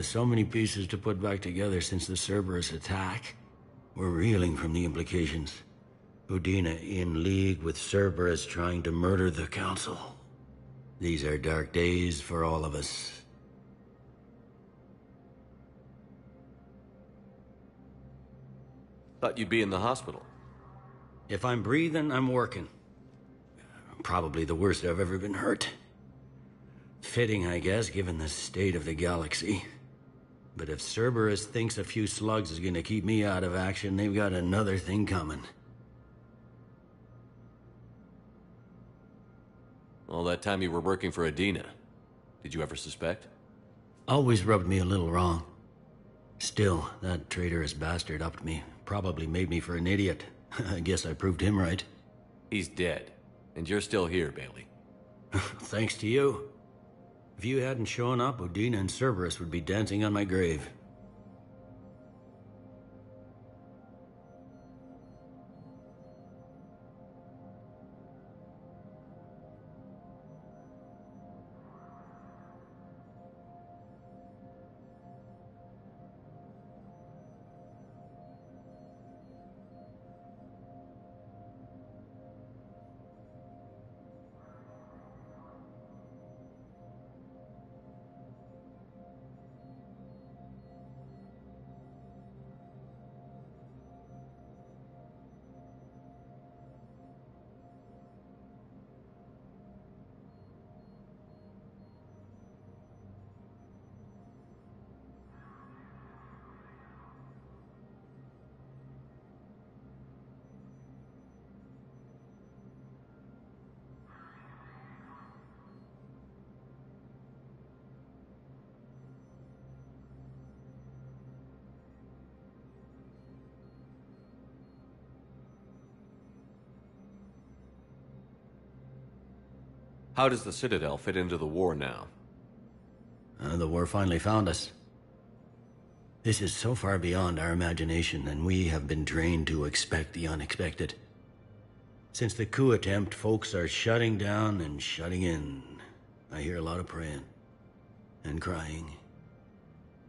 So many pieces to put back together since the Cerberus attack. We're reeling from the implications. Udina in league with Cerberus trying to murder the Council. These are dark days for all of us. Thought you'd be in the hospital. If I'm breathing, I'm working. Probably the worst I've ever been hurt. Fitting, I guess, given the state of the galaxy. But if Cerberus thinks a few slugs is gonna keep me out of action, they've got another thing coming. All that time you were working for Udina, did you ever suspect? Always rubbed me a little wrong. Still, that traitorous bastard upped me. Probably made me for an idiot. I guess I proved him right. He's dead, and you're still here, Bailey. Thanks to you. If you hadn't shown up, Udina and Cerberus would be dancing on my grave. How does the Citadel fit into the war now? The war finally found us. This is so far beyond our imagination, and we have been trained to expect the unexpected. Since the coup attempt, folks are shutting down and shutting in. I hear a lot of praying. And crying.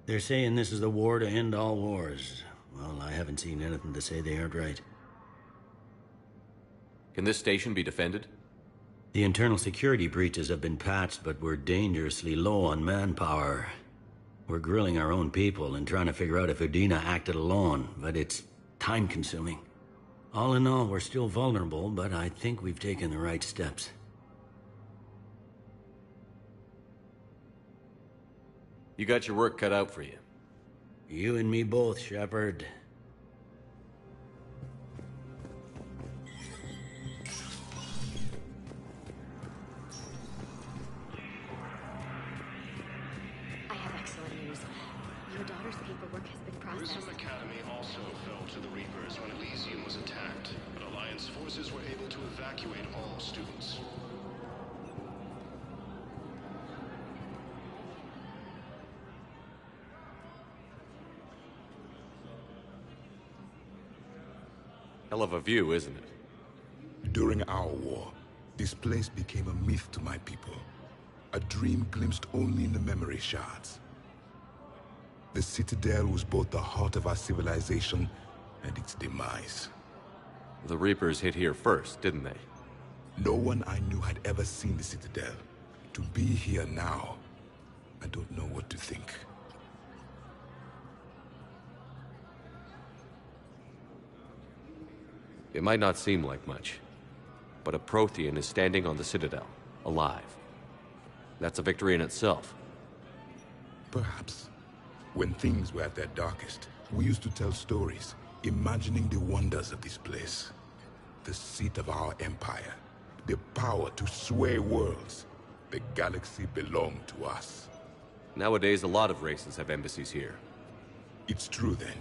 They're saying this is the war to end all wars. Well, I haven't seen anything to say they aren't right. Can this station be defended? The internal security breaches have been patched, but we're dangerously low on manpower. We're grilling our own people and trying to figure out if Udina acted alone, but it's time-consuming. All in all, we're still vulnerable, but I think we've taken the right steps. You got your work cut out for you. You and me both, Shepard. I have excellent news. Your daughter's paperwork has been processed. Grissom Academy also fell to the Reapers when Elysium was attacked, but Alliance forces were able to evacuate all students. Hell of a view, isn't it? During our war, this place became a myth to my people. A dream glimpsed only in the memory shards. The Citadel was both the heart of our civilization and its demise. The Reapers hit here first, didn't they? No one I knew had ever seen the Citadel. To be here now, I don't know what to think. It might not seem like much, but a Prothean is standing on the Citadel, alive. That's a victory in itself. Perhaps. When things were at their darkest, we used to tell stories, imagining the wonders of this place. The seat of our empire, the power to sway worlds. The galaxy belonged to us. Nowadays, a lot of races have embassies here. It's true then.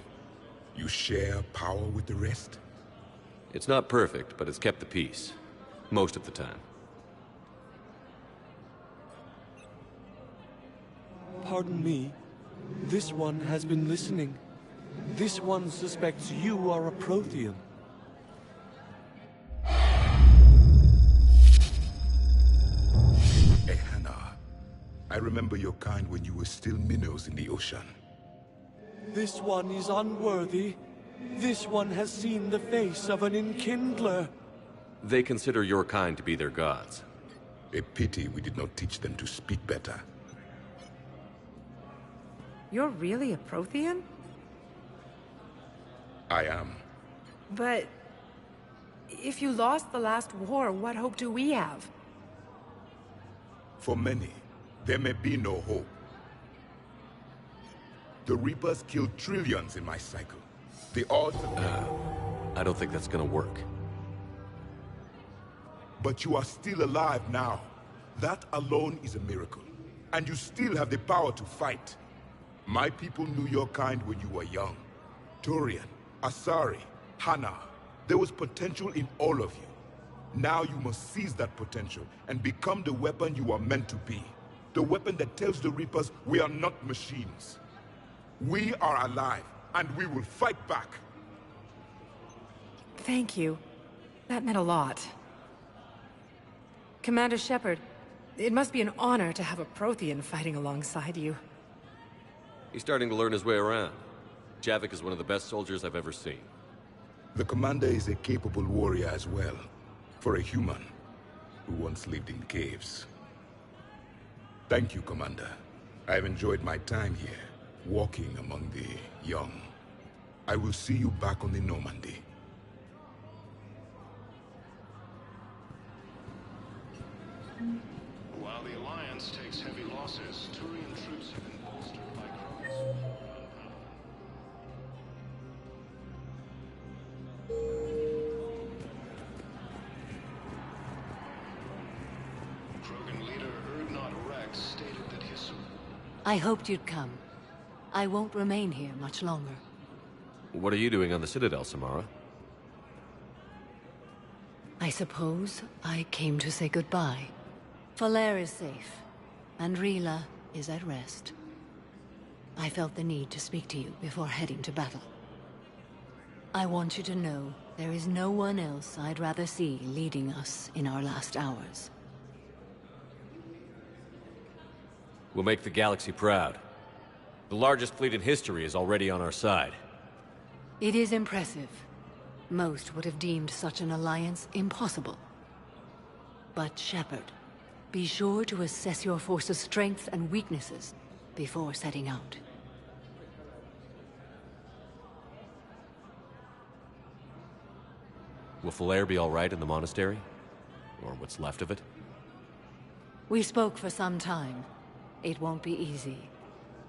You share power with the rest? It's not perfect, but it's kept the peace. Most of the time. Pardon me. This one has been listening. This one suspects you are a Prothean. Ehana, I remember your kind when you were still minnows in the ocean. This one is unworthy. This one has seen the face of an enkindler. They consider your kind to be their gods. A pity we did not teach them to speak better. You're really a Prothean? I am. But... if you lost the last war, what hope do we have? For many, there may be no hope. The Reapers killed trillions in my cycle. The odds... I don't think that's gonna work. But you are still alive now. That alone is a miracle. And you still have the power to fight. My people knew your kind when you were young. Turian, Asari, Hana. There was potential in all of you. Now you must seize that potential and become the weapon you are meant to be. The weapon that tells the Reapers we are not machines. We are alive, and we will fight back. Thank you. That meant a lot. Commander Shepard, it must be an honor to have a Prothean fighting alongside you. He's starting to learn his way around. Javik is one of the best soldiers I've ever seen. The commander is a capable warrior as well, for a human who once lived in caves. Thank you, Commander. I've enjoyed my time here, walking among the young. I will see you back on the Normandy. While the Alliance takes heavy losses, Turian troops have been bolstered by Krogan's Krogan leader Urdnot Rex stated that his... I hoped you'd come. I won't remain here much longer. What are you doing on the Citadel, Samara? I suppose I came to say goodbye. Falere is safe, and Rila is at rest. I felt the need to speak to you before heading to battle. I want you to know there is no one else I'd rather see leading us in our last hours. We'll make the galaxy proud. The largest fleet in history is already on our side. It is impressive. Most would have deemed such an alliance impossible. But Shepard, be sure to assess your force's strengths and weaknesses before setting out. Will Falere be all right in the monastery? Or what's left of it? We spoke for some time. It won't be easy.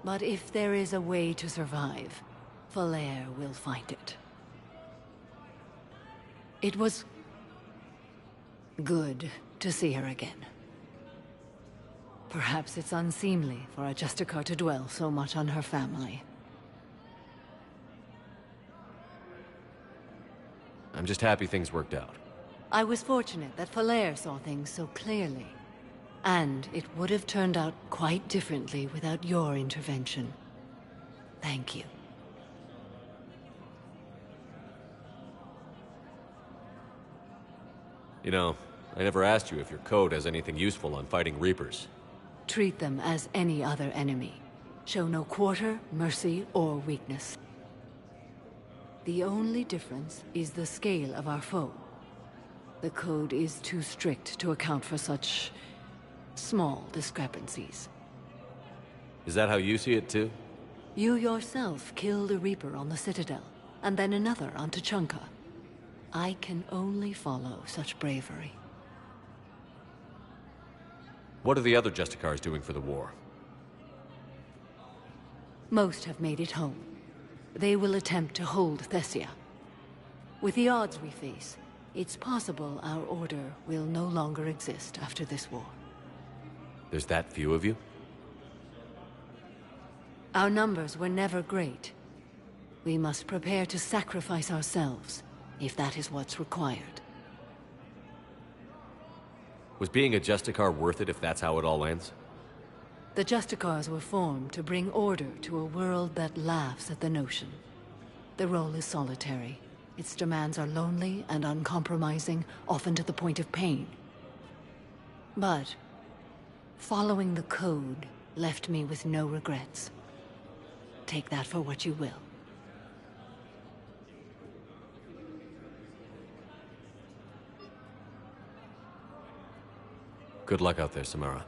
But if there is a way to survive, Falere will find it. It was good to see her again. Perhaps it's unseemly for a Justicar to dwell so much on her family. I'm just happy things worked out. I was fortunate that Falere saw things so clearly. And it would have turned out quite differently without your intervention. Thank you. You know, I never asked you if your code has anything useful on fighting Reapers. Treat them as any other enemy. Show no quarter, mercy, or weakness. The only difference is the scale of our foe. The code is too strict to account for such small discrepancies. Is that how you see it too? You yourself killed a Reaper on the Citadel, and then another on Tuchanka. I can only follow such bravery. What are the other Justicars doing for the war? Most have made it home. They will attempt to hold Thessia. With the odds we face, it's possible our order will no longer exist after this war. There's that few of you? Our numbers were never great. We must prepare to sacrifice ourselves, if that is what's required. Was being a Justicar worth it if that's how it all ends? The Justicars were formed to bring order to a world that laughs at the notion. The role is solitary. Its demands are lonely and uncompromising, often to the point of pain. But following the code left me with no regrets. Take that for what you will. Good luck out there, Samara.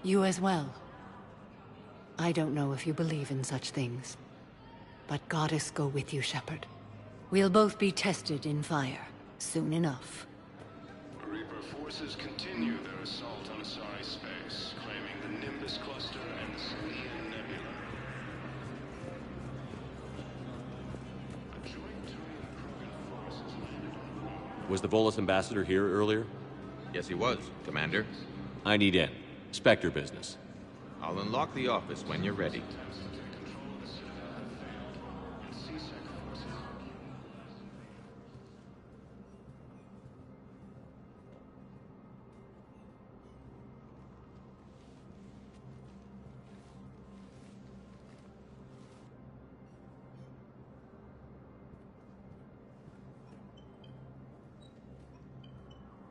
You as well. I don't know if you believe in such things, but Goddess go with you, Shepard. We'll both be tested in fire, soon enough. Reaper forces continue their assault on Asari space, claiming the Nimbus Cluster and the Selenian Nebula. A joint Turian-Krogan force has landed on... Was the Volus ambassador here earlier? Yes, he was, Commander. I need in. Spectre business. I'll unlock the office when you're ready. attempts to take control of the Citadel have failed, and C-Sec forces...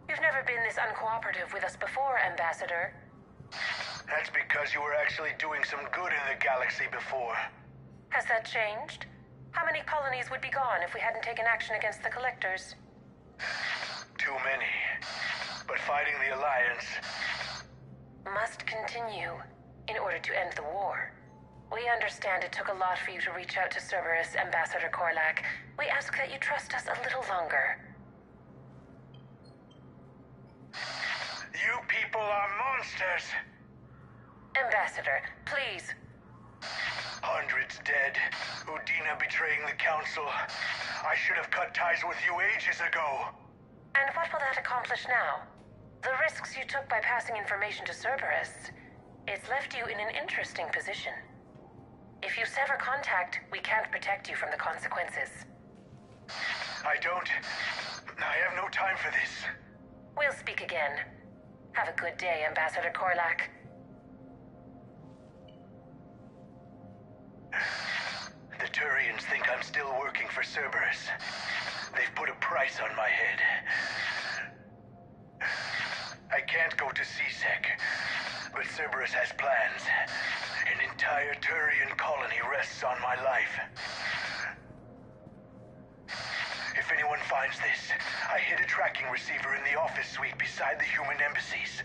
You've never been this uncooperative with us before, Ambassador. That's because you were actually doing some good in the galaxy before. Has that changed? How many colonies would be gone if we hadn't taken action against the Collectors? Too many. But fighting the Alliance... Must continue in order to end the war. We understand it took a lot for you to reach out to Cerberus, Ambassador Korlak. We ask that you trust us a little longer. You people are monsters! Ambassador, please. Hundreds dead. Udina betraying the Council. I should have cut ties with you ages ago. And what will that accomplish now? The risks you took by passing information to Cerberus, it's left you in an interesting position. If you sever contact, we can't protect you from the consequences. I have no time for this. We'll speak again. Have a good day, Ambassador Korlak. The Turians think I'm still working for Cerberus. They've put a price on my head. I can't go to C-Sec, but Cerberus has plans. An entire Turian colony rests on my life. If anyone finds this, I hid a tracking receiver in the office suite beside the human embassies.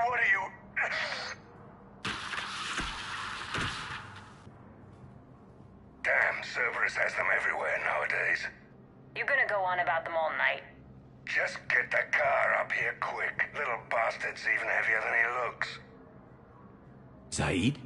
What are you... Damn, Cerberus has them everywhere nowadays. You gonna go on about them all night? Just get the car up here quick. Little bastard's even heavier than he looks. Zaid?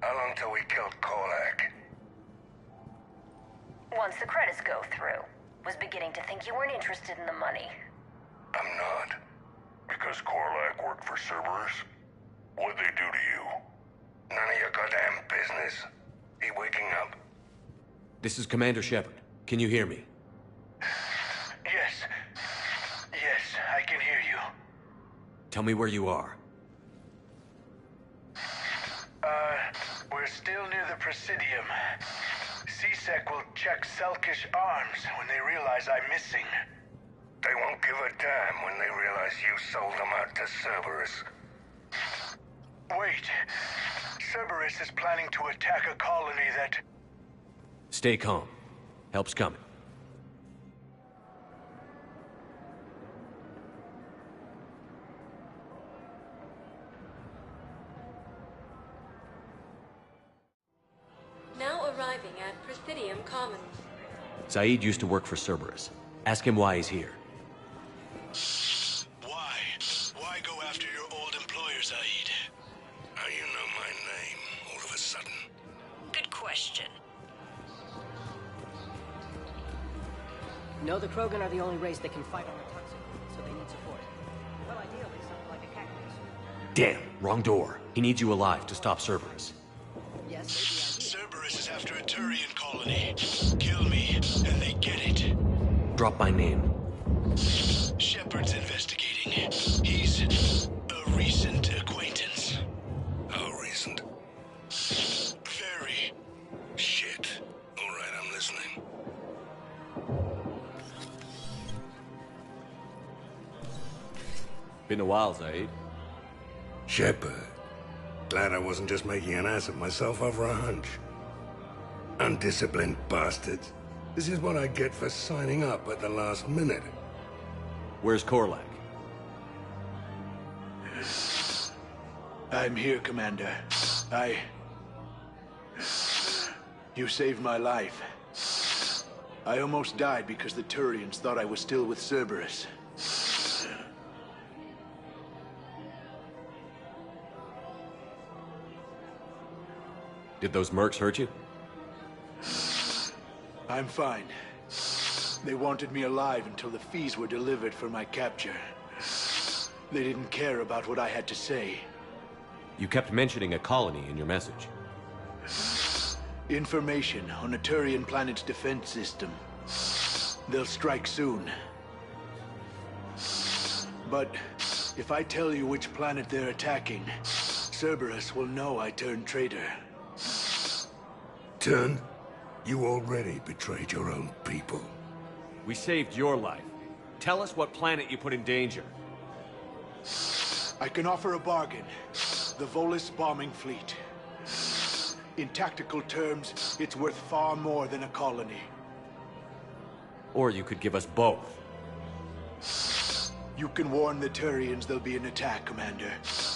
How long till we killed Korlak? Once the credits go through. Was beginning to think you weren't interested in the money. I'm not. Because Korlak worked for Cerberus? What'd they do to you? None of your goddamn business. He waking up? This is Commander Shepard. Can you hear me? Yes. Yes, I can hear you. Tell me where you are. We're still near the Presidium. C-Sec will check Selkish arms when they realize I'm missing. They won't give a damn when they realize you sold them out to Cerberus. Wait. Cerberus is planning to attack a colony that... Stay calm. Help's coming. Now arriving at Presidium Commons. Zaid used to work for Cerberus. Ask him why he's here. Why? Why go after your old employer, Zaid? How you know my name all of a sudden? Good question. No, the Krogan are the only race that can fight on the Tuxedo, so they need support. Well, ideally, something like a cactus. Damn, wrong door. He needs you alive to stop Cerberus. Cerberus is after a Turian colony. Kill me, and they get it. Drop my name. Shepard's investigating. He's a recent acquaintance. How recent? Very. Shit. All right, I'm listening. Been a while, Zaid. Shepard. Glad I wasn't just making an ass of myself over a hunch. Undisciplined bastards. This is what I get for signing up at the last minute. Where's Korlak? I'm here, Commander. You saved my life. I almost died because the Turians thought I was still with Cerberus. Did those mercs hurt you? I'm fine. They wanted me alive until the fees were delivered for my capture. They didn't care about what I had to say. You kept mentioning a colony in your message. Information on a Turian planet's defense system. They'll strike soon. But if I tell you which planet they're attacking, Cerberus will know I turned traitor. Turned? You already betrayed your own people. We saved your life. Tell us what planet you put in danger. I can offer a bargain. The Volus bombing fleet. In tactical terms, it's worth far more than a colony. Or you could give us both. You can warn the Turians there'll be an attack, Commander.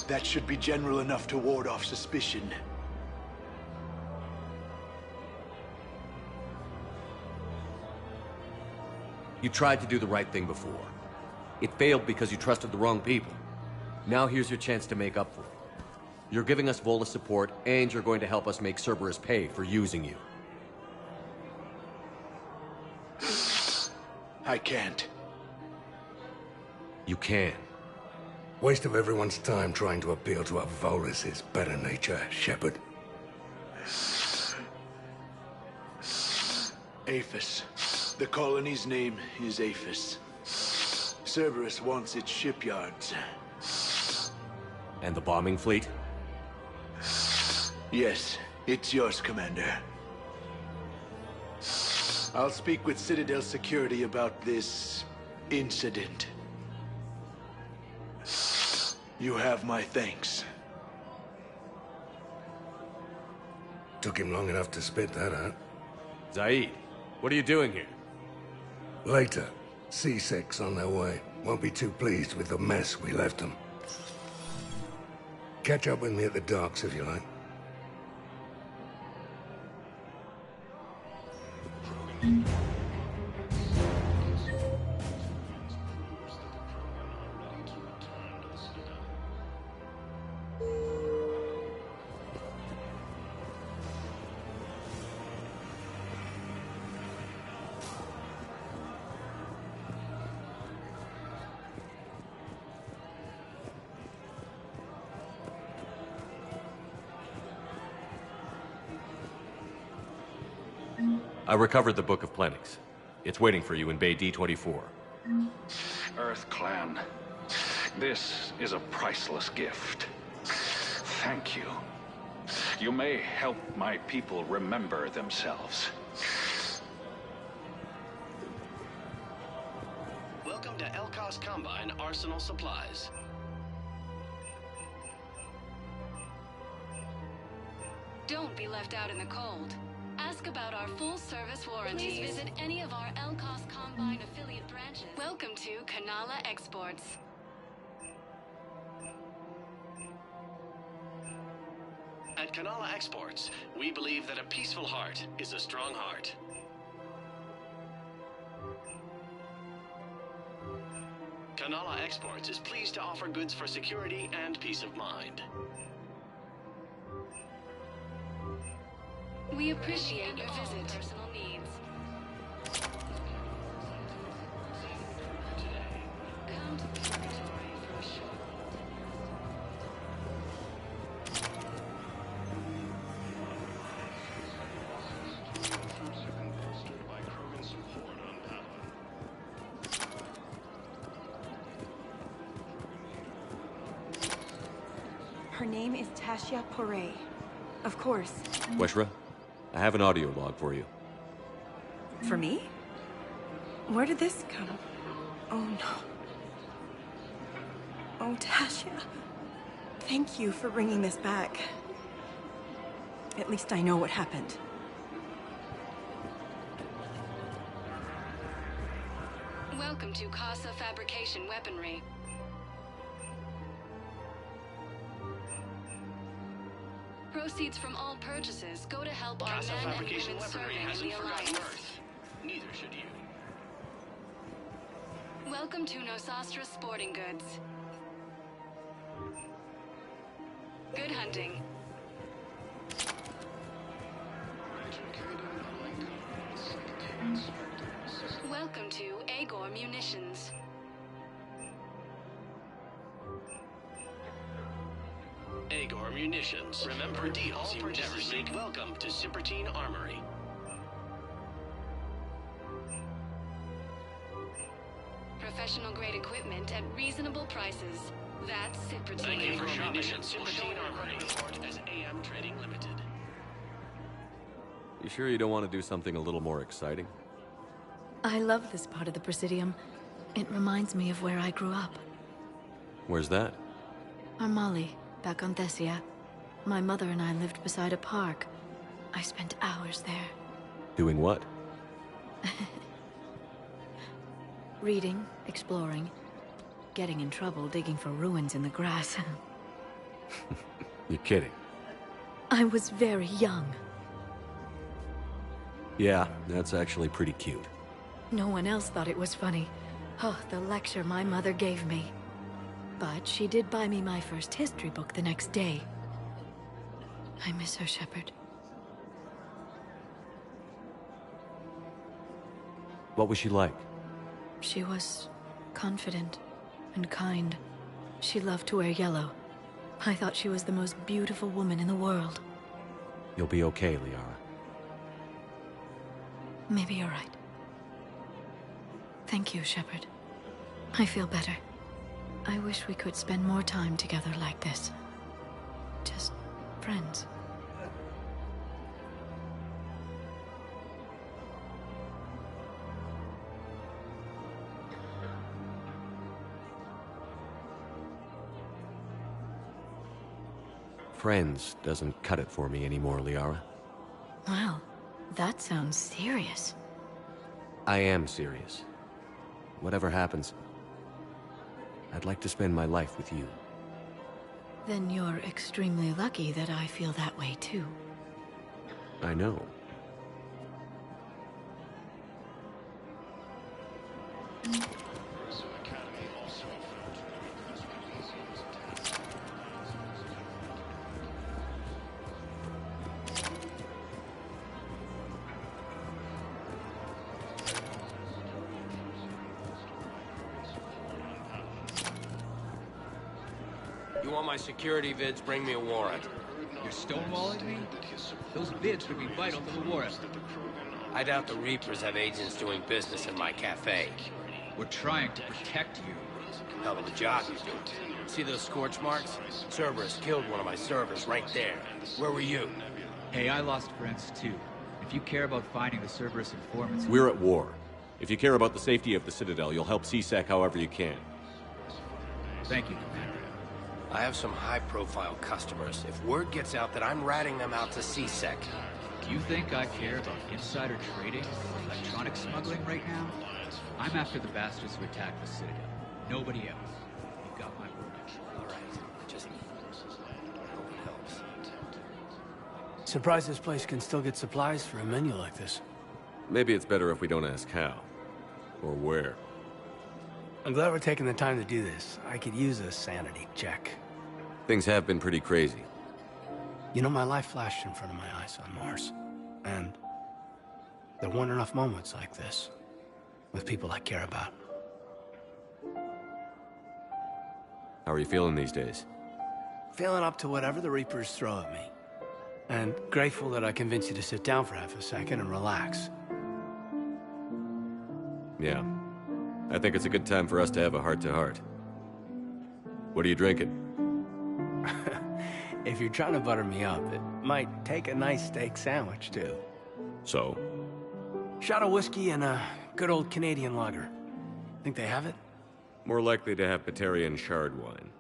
That should be general enough to ward off suspicion. You tried to do the right thing before. It failed because you trusted the wrong people. Now here's your chance to make up for it. You're giving us Volus support, and you're going to help us make Cerberus pay for using you. I can't. You can. Waste of everyone's time trying to appeal to a Volus' better nature, Shepard. Aphis. The colony's name is Aphis. Cerberus wants its shipyards. And the bombing fleet? Yes, it's yours, Commander. I'll speak with Citadel Security about this incident. You have my thanks. Took him long enough to spit that out. Zaid, what are you doing here? Later, C6 on their way. Won't be too pleased with the mess we left them. Catch up with me at the docks if you like. I recovered the Book of Plenix. It's waiting for you in Bay D24. Earth Clan, this is a priceless gift. Thank you. You may help my people remember themselves. Welcome to Elkos Combine Arsenal Supplies. Don't be left out in the cold. Ask about our full-service warranties. Please visit any of our Elkos Combine affiliate branches. Welcome to Kanala Exports. At Kanala Exports, we believe that a peaceful heart is a strong heart. Kanala Exports is pleased to offer goods for security and peace of mind. We appreciate your visit. Personal needs. Come to the laboratory for a short. Her name is Tasha Poré. Of course. Weshra, I have an audio log for you. For me? Where did this come? Oh no. Oh, Tasha. Thank you for bringing this back. At least I know what happened. Welcome to Casa Fabrication Weaponry. Proceeds from all purchases go to help our Casa men and Fabrication women Weaponry serving in hasn't the forgotten Alliance. Earth. Neither should you. Welcome to Nosastra Sporting Goods. Good hunting. Welcome to Agor Munitions. Agor Munitions. Remember deals you never seek. Welcome to Cipertine Armory. Professional grade equipment at reasonable prices. That's Cipertine. Thank you for shopping at Cipertine Armory. Report as AM Trading Limited. You sure you don't want to do something a little more exciting? I love this part of the Presidium. It reminds me of where I grew up. Where's that? Armali, back on Thessia. My mother and I lived beside a park. I spent hours there. Doing what? Reading, exploring, getting in trouble digging for ruins in the grass. You're kidding. I was very young. Yeah, that's actually pretty cute. No one else thought it was funny. Oh, the lecture my mother gave me. But she did buy me my first history book the next day. I miss her, Shepard. What was she like? She was confident and kind. She loved to wear yellow. I thought she was the most beautiful woman in the world. You'll be okay, Liara. Maybe you're right. Thank you, Shepard. I feel better. I wish we could spend more time together like this. Just friends. Friends doesn't cut it for me anymore, Liara. Wow, that sounds serious. I am serious. Whatever happens, I'd like to spend my life with you. Then you're extremely lucky that I feel that way too. I know. You want my security vids, bring me a warrant. You're stonewalling me? Those vids would be vital to the war effort. I doubt the Reapers have agents doing business in my cafe. We're trying to protect you. Hell of a job you're doing. See those scorch marks? Cerberus killed one of my servers right there. Where were you? Hey, I lost friends too. If you care about finding the Cerberus informants... We're at war. If you care about the safety of the Citadel, you'll help C-Sec however you can. Thank you, Commander. I have some high-profile customers. If word gets out that I'm ratting them out to C-Sec... Do you think I care about insider trading or electronic smuggling right now? I'm after the bastards who attacked the Citadel. Nobody else. You got my word. All right. Just... hope it helps. Surprised this place can still get supplies for a menu like this. Maybe it's better if we don't ask how. Or where. I'm glad we're taking the time to do this. I could use a sanity check. Things have been pretty crazy. You know, my life flashed in front of my eyes on Mars. And there weren't enough moments like this with people I care about. How are you feeling these days? Feeling up to whatever the Reapers throw at me. And grateful that I convinced you to sit down for half a second and relax. Yeah. I think it's a good time for us to have a heart-to-heart. What are you drinking? if you're trying to butter me up, it might take a nice steak sandwich, too. So? Shot of whiskey and a good old Canadian lager. Think they have it? More likely to have Batarian Shard wine.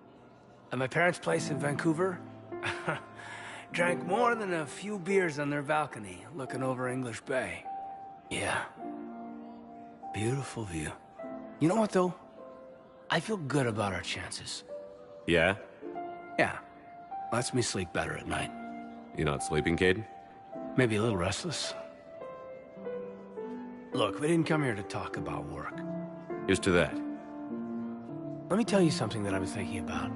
At my parents' place in Vancouver, drank more than a few beers on their balcony, looking over English Bay. Yeah. Beautiful view. You know what, though? I feel good about our chances. Yeah? Yeah. Lets me sleep better at night. You not sleeping, Kaidan? Maybe a little restless. Look, we didn't come here to talk about work. Here's to that. Let me tell you something that I was thinking about.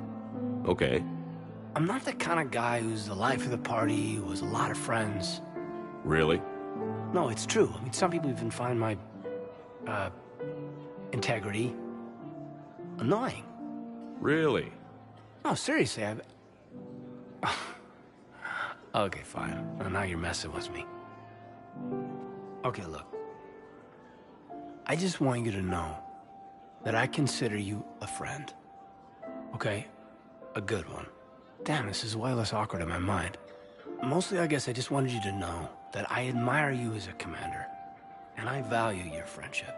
Okay. I'm not the kind of guy who's the life of the party, who has a lot of friends. Really? No, it's true. I mean, some people even find my, integrity annoying. Really? No, seriously, Okay, fine. Well, now you're messing with me. Okay, look. I just want you to know that I consider you a friend. Okay? A good one. Damn, this is way less awkward in my mind. Mostly, I guess I just wanted you to know that I admire you as a commander, and I value your friendship.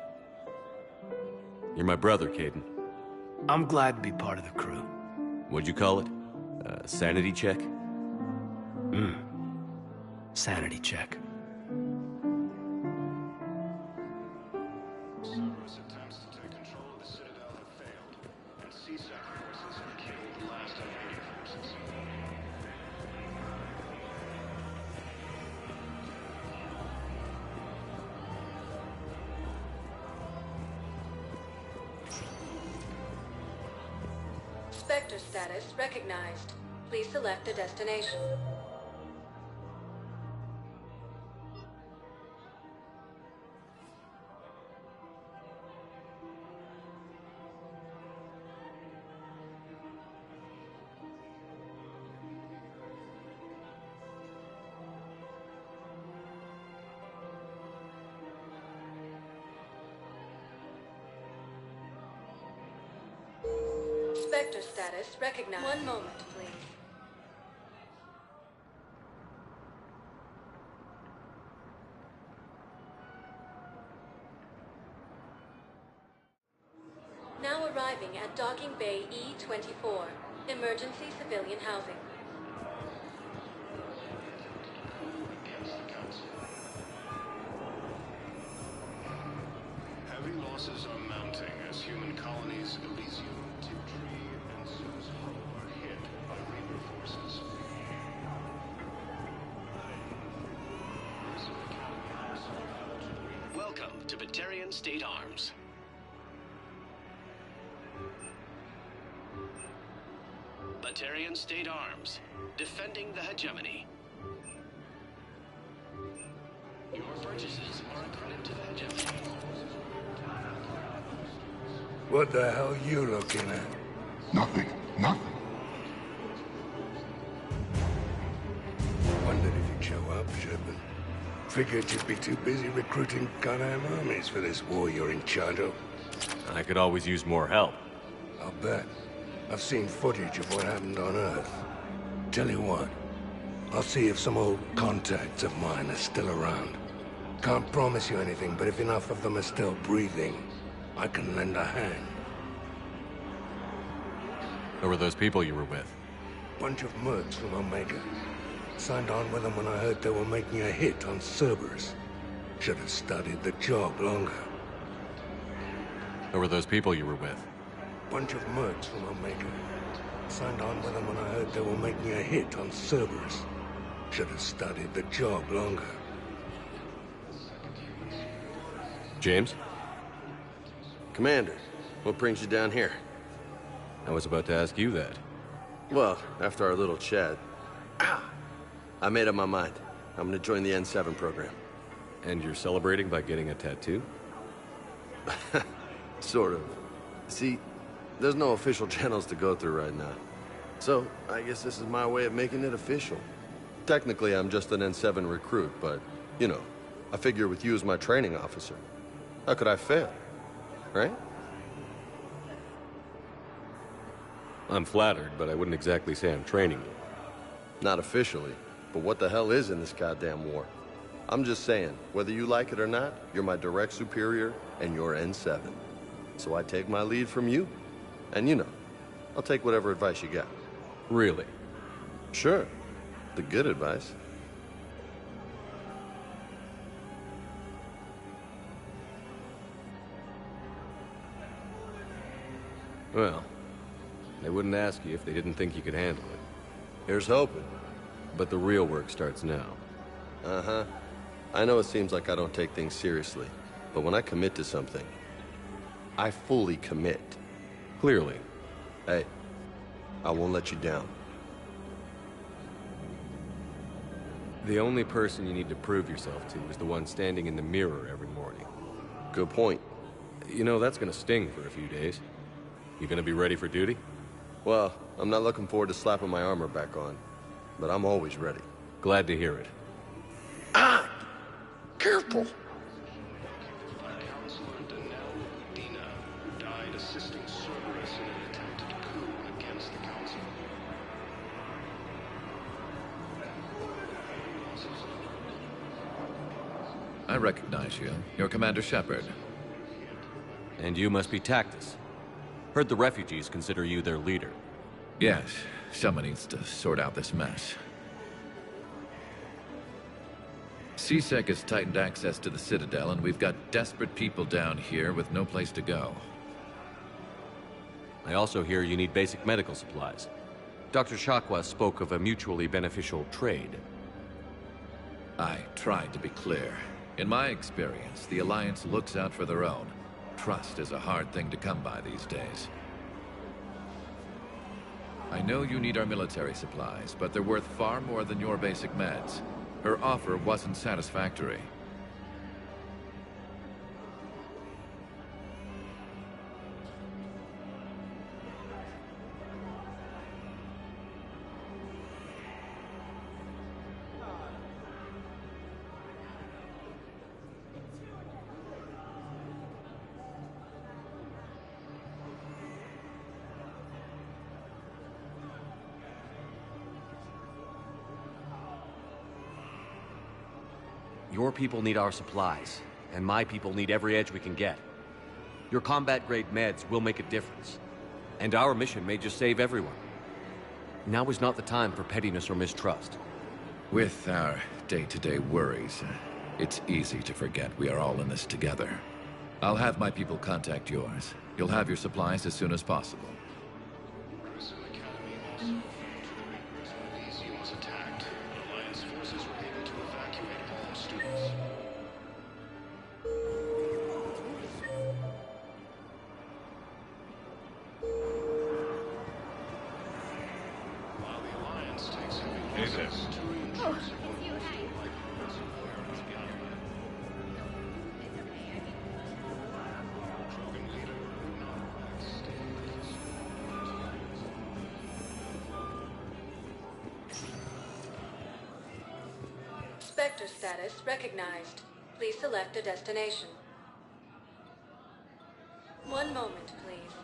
You're my brother, Kaidan. I'm glad to be part of the crew. What'd you call it? Sanity check? Sanity check. Cerberus attempts to take control of the Citadel have failed, and CSAC forces have killed the last invading forces. Spectre status recognized. Please select a destination. Spectre status recognized. One moment, please. Now arriving at Docking Bay E-24, emergency civilian housing. Heavy losses are mounting as human colonies Elysium, Tiptree, and Zeus Hollow are hit by Reaper forces. Welcome to Batarian State Arms. Batarian State Arms, defending the hegemony. Your purchases are a credit to the hegemony. What the hell you looking at? Nothing. Nothing. Wondered if you'd show up, Sherman. Figured you'd be too busy recruiting goddamn armies for this war you're in charge of. I could always use more help. I'll bet. I've seen footage of what happened on Earth. Tell you what, I'll see if some old contacts of mine are still around. Can't promise you anything, but if enough of them are still breathing, I can lend a hand. Who were those people you were with? Bunch of mercs from Omega. Signed on with them when I heard they were making a hit on Cerberus. Should have studied the job longer. Who were those people you were with? Bunch of mercs from Omega. Signed on with them when I heard they were making a hit on Cerberus. Should have studied the job longer. James? Commander, what brings you down here? I was about to ask you that. Well, after our little chat, I made up my mind. I'm gonna join the N7 program. And you're celebrating by getting a tattoo? Sort of. See, there's no official channels to go through right now. So, I guess this is my way of making it official. Technically, I'm just an N7 recruit, but, you know, I figure with you as my training officer, how could I fail? Right? I'm flattered, but I wouldn't exactly say I'm training you. Not officially, but what the hell is in this goddamn war? I'm just saying, whether you like it or not, you're my direct superior, and you're N7. So I take my lead from you, and you know, I'll take whatever advice you got. Really? Sure. The good advice. Well, they wouldn't ask you if they didn't think you could handle it. Here's hoping. But the real work starts now. Uh-huh. I know it seems like I don't take things seriously, but when I commit to something, I fully commit. Clearly. Hey, I won't let you down. The only person you need to prove yourself to is the one standing in the mirror every morning. Good point. You know, that's gonna sting for a few days. You gonna be ready for duty? Well, I'm not looking forward to slapping my armor back on, but I'm always ready. Glad to hear it. Ah! Careful! Counselor Danelle Udina died assisting Cerberus in an attempted coup against the Council. I recognize you. You're Commander Shepard. And you must be Tactus. Heard the refugees consider you their leader. Yes, someone needs to sort out this mess. C-Sec has tightened access to the Citadel, and we've got desperate people down here with no place to go. I also hear you need basic medical supplies. Dr. Shakwa spoke of a mutually beneficial trade. I tried to be clear. In my experience, the Alliance looks out for their own. Trust is a hard thing to come by these days. I know you need our military supplies, but they're worth far more than your basic meds. Her offer wasn't satisfactory. Your people need our supplies, and my people need every edge we can get. Your combat-grade meds will make a difference, and our mission may just save everyone. Now is not the time for pettiness or mistrust. With our day-to-day worries, it's easy to forget we are all in this together. I'll have my people contact yours. You'll have your supplies as soon as possible. Grissom Academy also informed the Reapers when Elysium was attacked, but Alliance forces were able to evacuate all students. While the Alliance takes heavy losses, Turian troops have won multiple light years of where it's beyond. Krogan leader Ragnar Spectre status recognized. Please select a destination. One moment, please.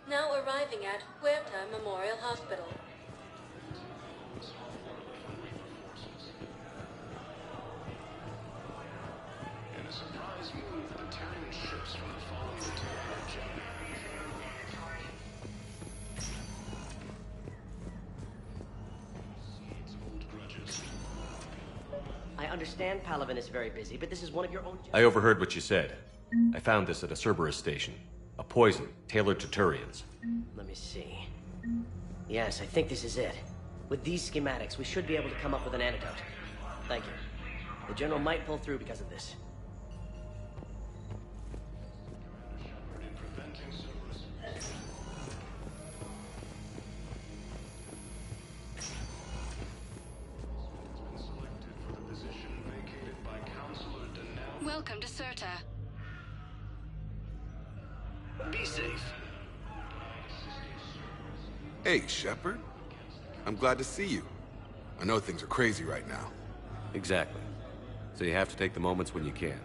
Now arriving at Huerta Memorial Hospital. In a surprise move, Batarian ships from the fallen Batarian jet. Seeds old grudges. I understand Palaven is very busy, but this is one of your own... I overheard what you said. I found this at a Cerberus station. A poison, tailored to Turians. Let me see. Yes, I think this is it. With these schematics, we should be able to come up with an antidote. Thank you. The General might pull through because of this. In preventing Cerberus. Been selected for the position vacated by Counselor Danelle. Welcome to Certa. Be safe. Hey, Shepard. I'm glad to see you. I know things are crazy right now. Exactly. So you have to take the moments when you can.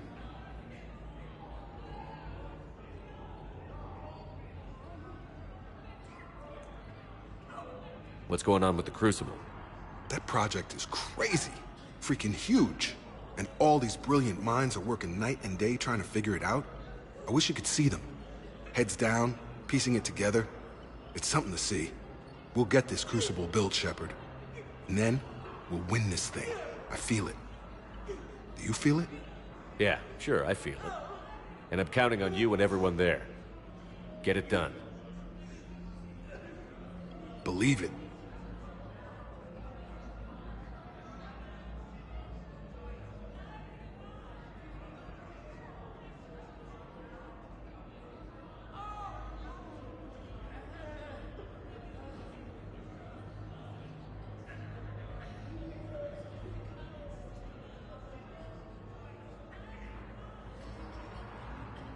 What's going on with the Crucible? That project is crazy. Freaking huge. And all these brilliant minds are working night and day trying to figure it out. I wish you could see them. Heads down, piecing it together. It's something to see. We'll get this Crucible built, Shepard. And then, we'll win this thing. I feel it. Do you feel it? Yeah, sure, I feel it. And I'm counting on you and everyone there. Get it done. Believe it.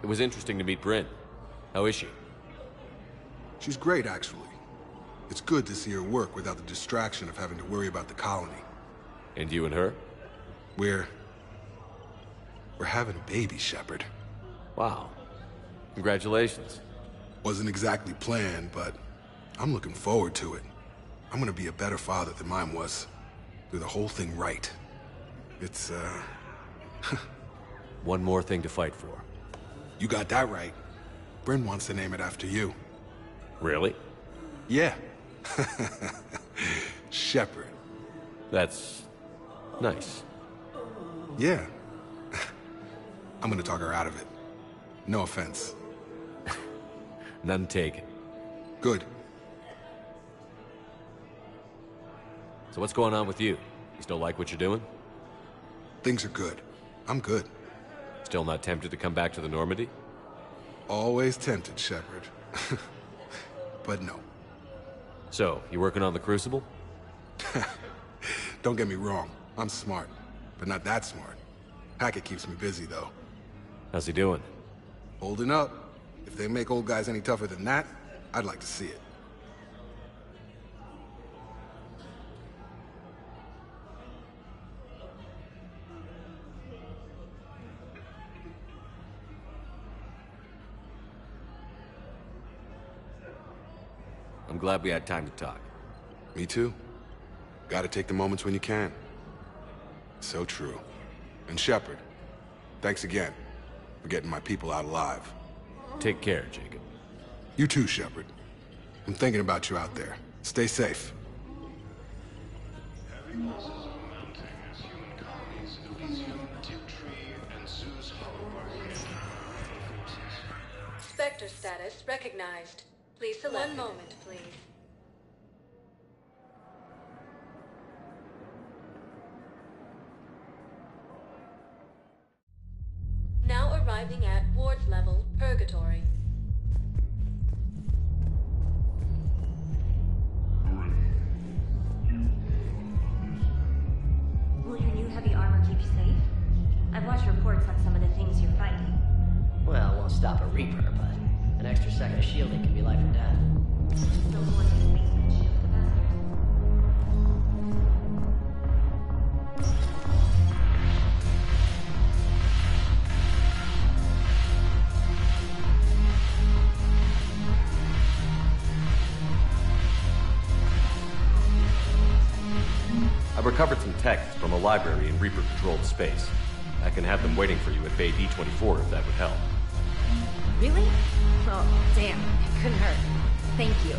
It was interesting to meet Bryn. How is she? She's great, actually. It's good to see her work without the distraction of having to worry about the colony. And you and her? We're having a baby, Shepard. Wow. Congratulations. Wasn't exactly planned, but I'm looking forward to it. I'm gonna be a better father than mine was. Do the whole thing right. It's, One more thing to fight for. You got that right. Bryn wants to name it after you. Really? Yeah. Shepard. That's nice. Yeah. I'm gonna talk her out of it. No offense. None taken. Good. So what's going on with you? You still like what you're doing? Things are good. I'm good. Still not tempted to come back to the Normandy? Always tempted, Shepard. But no. So, you working on the Crucible? Don't get me wrong. I'm smart, but not that smart. Hackett keeps me busy, though. How's he doing? Holding up. If they make old guys any tougher than that, I'd like to see it. I'm glad we had time to talk. Me too. Gotta take the moments when you can. So true. And Shepard, thanks again for getting my people out alive. Take care, Jacob. You too, Shepard. I'm thinking about you out there. Stay safe. Spectre status recognized. Please select. One moment, please. Now arriving at Ward's level, Purgatory. Will your new heavy armor keep you safe? I've watched reports on some of the things you're fighting. Well, it won't stop a Reaper, but an extra second of shielding can be life or death. Still going to the basement shield the bastards. I've recovered some texts from a library in Reaper-controlled space. I can have them waiting for you at Bay D-24 if that would help. Really? Oh, damn. It couldn't hurt. Thank you.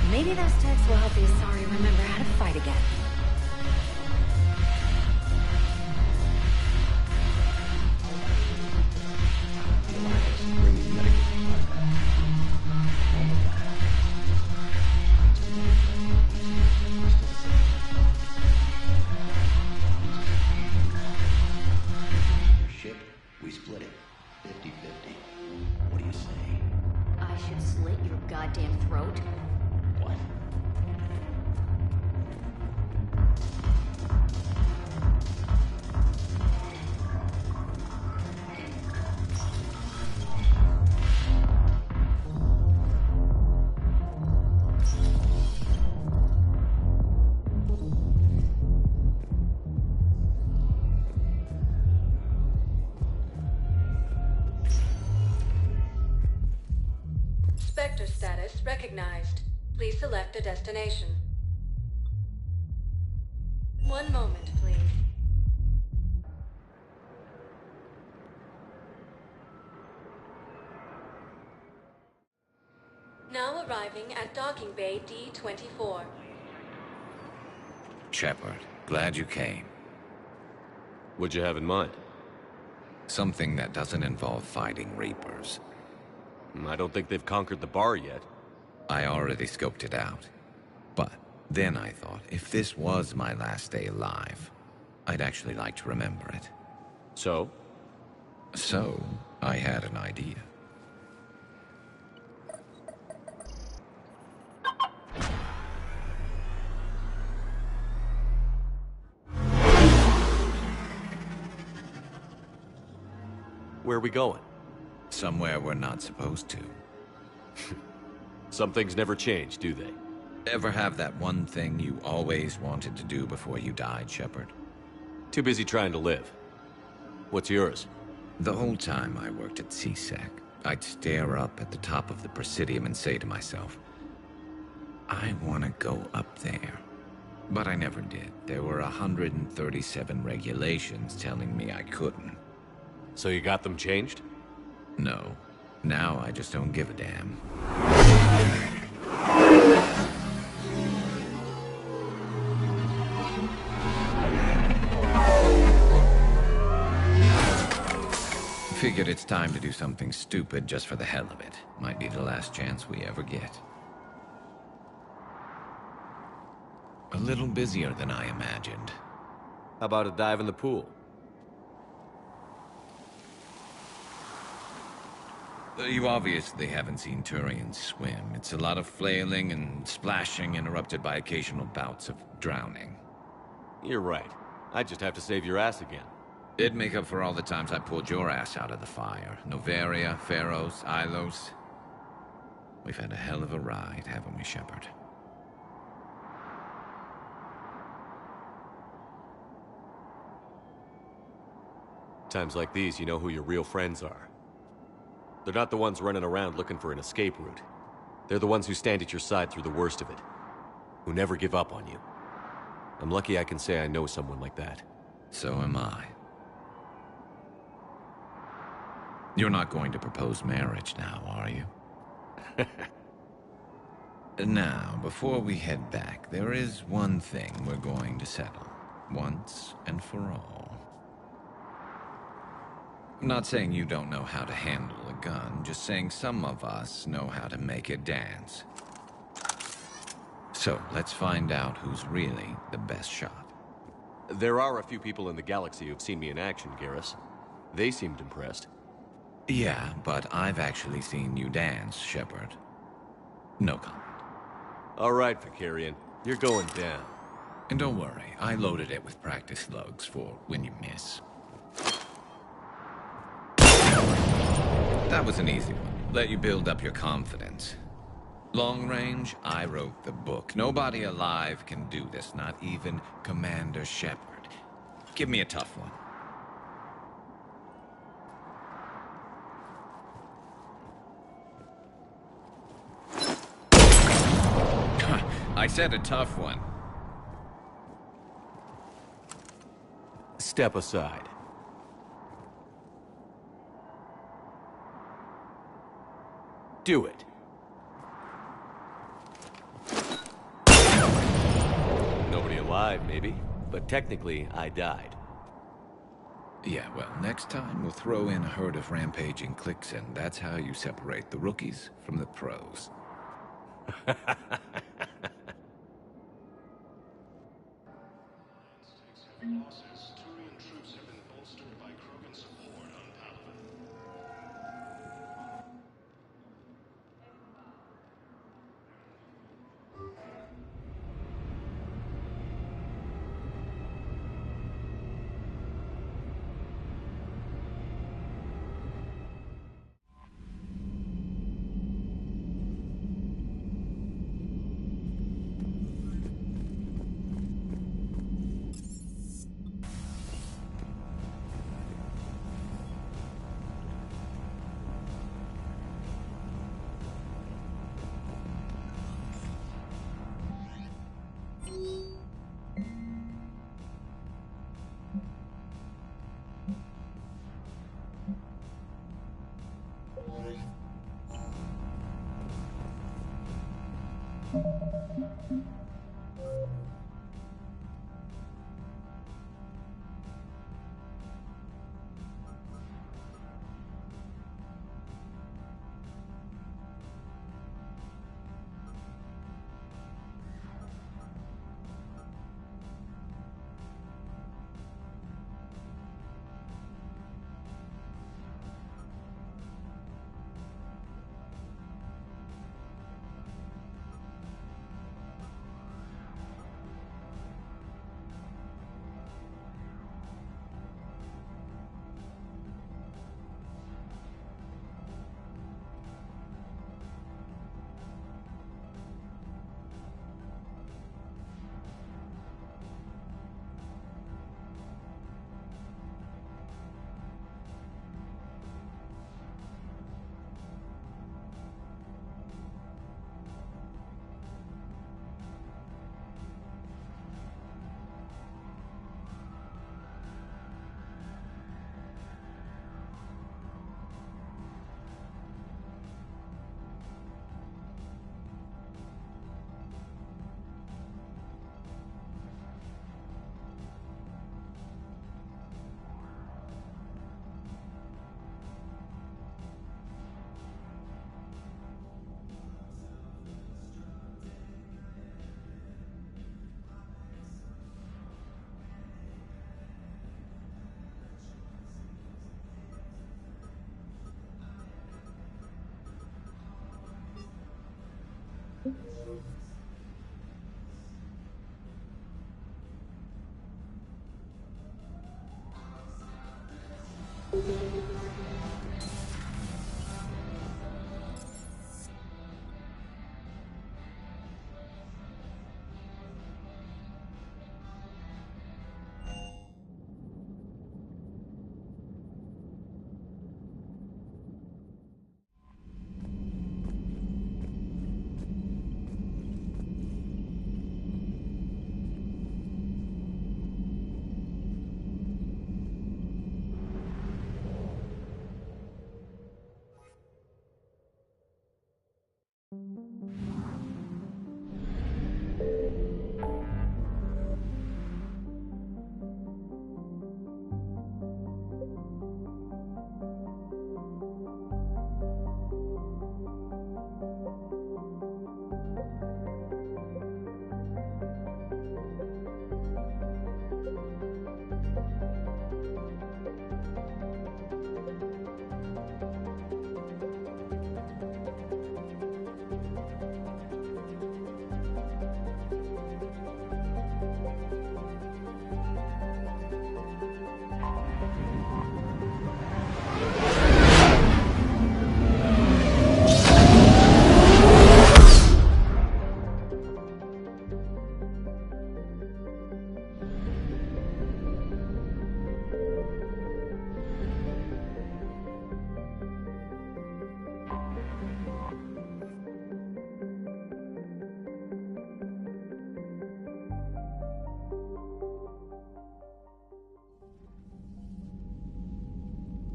Maybe those texts will help the Asari remember how to fight again. Spectre status recognized. Please select a destination. One moment, please. Now arriving at Docking Bay D-24. Shepard, glad you came. What'd you have in mind? Something that doesn't involve fighting Reapers. I don't think they've conquered the bar yet. I already scoped it out. But then I thought, if this was my last day alive, I'd actually like to remember it. So? So, I had an idea. Where are we going? Somewhere we're not supposed to. Some things never change, do they? Ever have that one thing you always wanted to do before you died, Shepard? Too busy trying to live. What's yours? The whole time I worked at CSEC, I'd stare up at the top of the Presidium and say to myself, I want to go up there. But I never did. There were 137 regulations telling me I couldn't. So you got them changed? No. Now I just don't give a damn. Figured it's time to do something stupid just for the hell of it. Might be the last chance we ever get. A little busier than I imagined. How about a dive in the pool? You obviously haven't seen Turians swim. It's a lot of flailing and splashing, interrupted by occasional bouts of drowning. You're right. I just have to save your ass again. It'd make up for all the times I pulled your ass out of the fire. Noveria, Pharos, Ilos. We've had a hell of a ride, haven't we, Shepard? Times like these, you know who your real friends are. They're not the ones running around looking for an escape route. They're the ones who stand at your side through the worst of it. Who never give up on you. I'm lucky I can say I know someone like that. So am I. You're not going to propose marriage now, are you? Now, before we head back, there is one thing we're going to settle. Once and for all. I'm not saying you don't know how to handle a gun, just saying some of us know how to make it dance. So, let's find out who's really the best shot. There are a few people in the galaxy who've seen me in action, Garrus. They seemed impressed. Yeah, but I've actually seen you dance, Shepard. No comment. All right, Vakarian. You're going down. And don't worry, I loaded it with practice slugs for when you miss. That was an easy one. Let you build up your confidence. Long range, I wrote the book. Nobody alive can do this, not even Commander Shepard. Give me a tough one. I said a tough one. Step aside. Do it. Nobody alive, maybe. But technically, I died. Yeah, well, next time we'll throw in a herd of rampaging cliques, and that's how you separate the rookies from the pros. Turian troops have been bolstered by Krogan support on Palaven.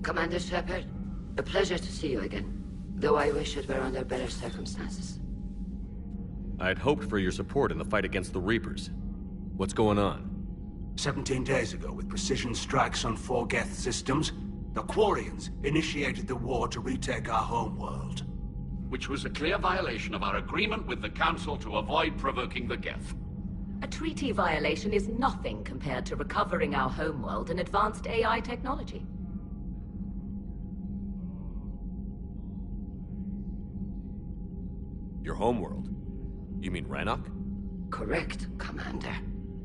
Commander Shepard, a pleasure to see you again. Though I wish it were under better circumstances. I had hoped for your support in the fight against the Reapers. What's going on? 17 days ago, with precision strikes on 4 Geth systems, the Quarians initiated the war to retake our homeworld. Which was a clear violation of our agreement with the Council to avoid provoking the Geth. A treaty violation is nothing compared to recovering our homeworld and advanced AI technology. Your homeworld? You mean Rannoch? Correct, Commander.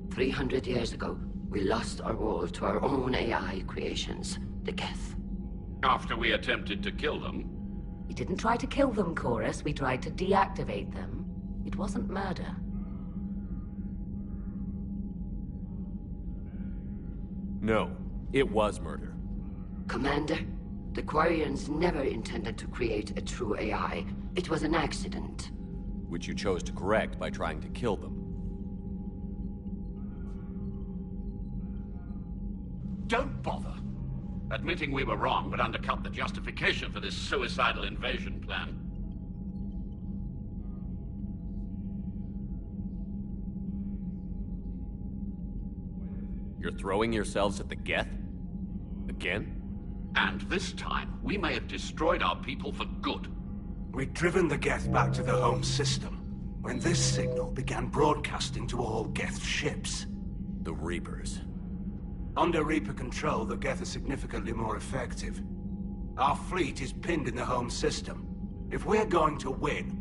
300 years ago, we lost our world to our own AI creations, the Geth. After we attempted to kill them? We didn't try to kill them, Chorus. We tried to deactivate them. It wasn't murder. No, it was murder. Commander, the Quarians never intended to create a true AI. It was an accident. Which you chose to correct by trying to kill them. Don't bother. Admitting we were wrong would undercut the justification for this suicidal invasion plan. You're throwing yourselves at the Geth? Again? And this time, we may have destroyed our people for good. We'd driven the Geth back to the home system when this signal began broadcasting to all Geth ships. The Reapers. Under Reaper control, the Geth are significantly more effective. Our fleet is pinned in the home system. If we're going to win,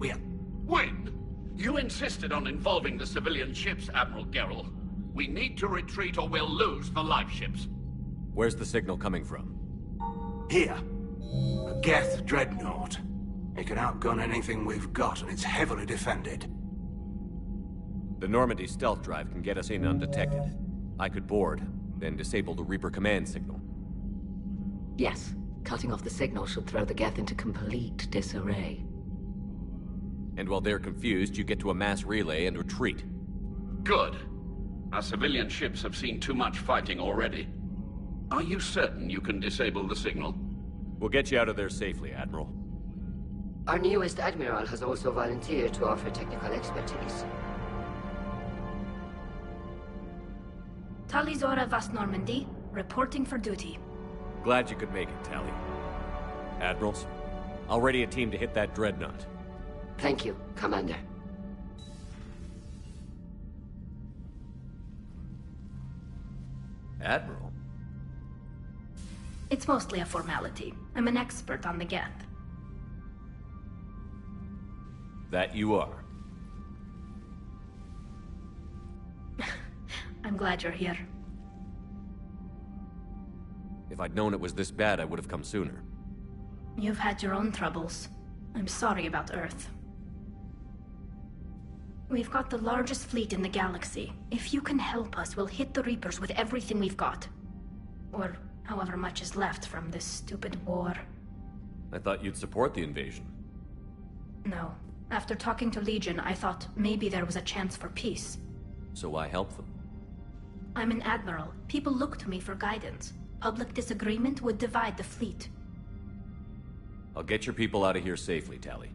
Win? You insisted on involving the civilian ships, Admiral Gerrel. We need to retreat or we'll lose the live ships. Where's the signal coming from? Here. A Geth dreadnought. It can outgun anything we've got, and it's heavily defended. The Normandy stealth drive can get us in undetected. I could board, then disable the Reaper command signal. Yes. Cutting off the signal should throw the Geth into complete disarray. And while they're confused, you get to a mass relay and retreat. Good. Our civilian ships have seen too much fighting already. Are you certain you can disable the signal? We'll get you out of there safely, Admiral. Our newest Admiral has also volunteered to offer technical expertise. Talizora Vast Normandy, reporting for duty. Glad you could make it, Tally. Admirals, I'll ready a team to hit that dreadnought. Thank you, Commander. Admiral? It's mostly a formality. I'm an expert on the Geth. That you are. I'm glad you're here. If I'd known it was this bad, I would have come sooner. You've had your own troubles. I'm sorry about Earth. We've got the largest fleet in the galaxy. If you can help us, we'll hit the Reapers with everything we've got. Or however much is left from this stupid war. I thought you'd support the invasion. No. After talking to Legion, I thought maybe there was a chance for peace. So why help them? I'm an admiral. People look to me for guidance. Public disagreement would divide the fleet. I'll get your people out of here safely, Tally.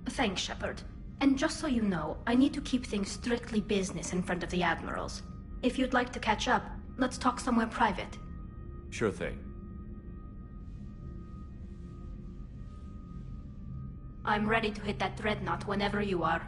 Thanks, Shepard. And just so you know, I need to keep things strictly business in front of the admirals. If you'd like to catch up, let's talk somewhere private. Sure thing. I'm ready to hit that dreadnought whenever you are.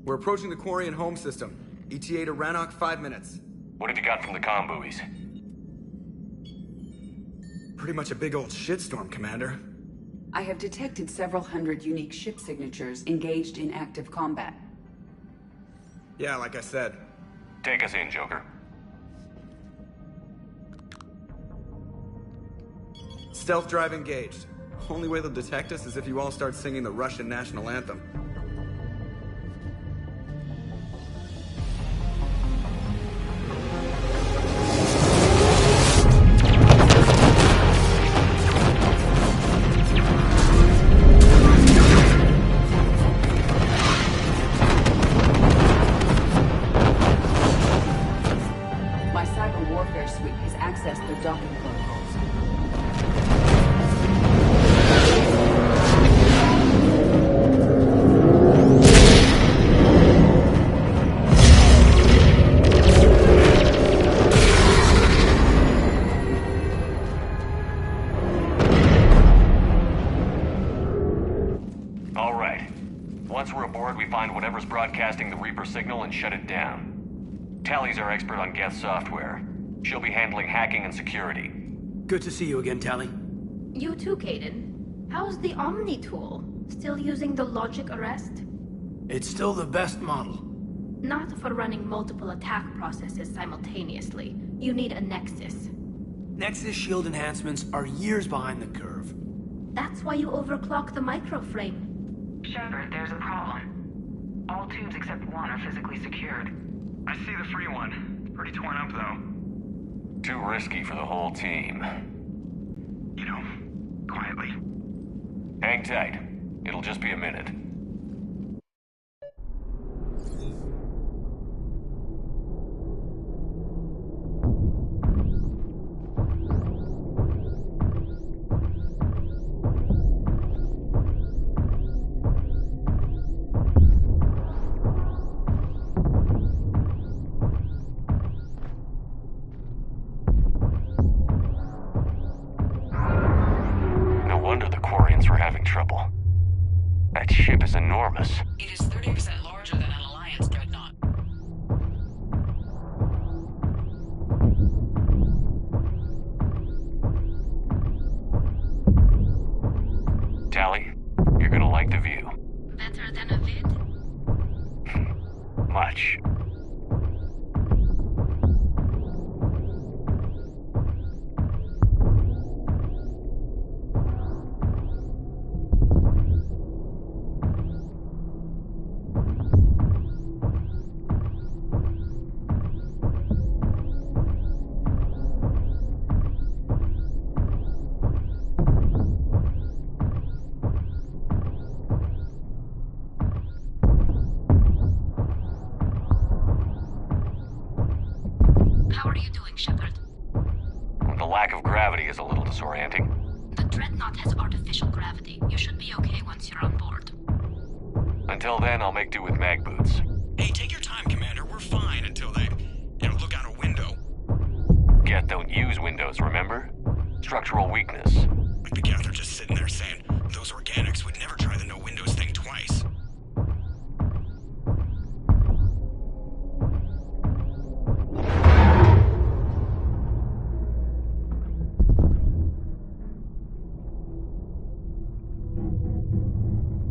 We're approaching the Quarian home system. ETA to Rannoch, 5 minutes. What have you got from the comm buoys? Pretty much a big old shitstorm, Commander. I have detected several hundred unique ship signatures engaged in active combat. Yeah, like I said. Take us in, Joker. Stealth drive engaged. Only way they'll detect us is if you all start singing the Russian national anthem. My cyber warfare suite has accessed their docking protocols. All right. Once we're aboard, we find whatever's broadcasting the Reaper signal and shut it down. Tally's our expert on Geth software. She'll be handling hacking and security. Good to see you again, Tally. You too, Caden. How's the Omni tool? Still using the logic arrest? It's still the best model. Not for running multiple attack processes simultaneously. You need a Nexus. Nexus shield enhancements are years behind the curve. That's why you overclock the microframe. Shepard, there's a problem. All tubes except one are physically secured. I see the free one. Pretty torn up, though. Too risky for the whole team. You know, quietly. Hang tight. It'll just be a minute. No wonder the Quarians were having trouble. That ship is enormous. It is 30% larger than an Alliance dreadnought. Tally, you're gonna like the view. Better than a vid? Much. How are you doing, Shepard? The lack of gravity is a little disorienting. The Dreadnought has artificial gravity. You should be okay once you're on board. Until then, I'll make do with mag boots. Hey, take your time, Commander. We're fine until they, look out a window. Geth don't use windows, remember? Structural weakness. Like the Geth are just sitting there saying, those organics would never try the no windows thing twice.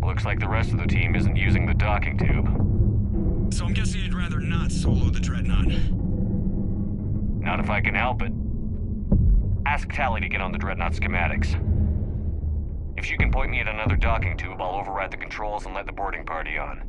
Looks like the rest of the team isn't using the docking tube. So I'm guessing you'd rather not solo the Dreadnought. Not if I can help it. Ask Tally to get on the Dreadnought schematics. If she can point me at another docking tube, I'll override the controls and let the boarding party on.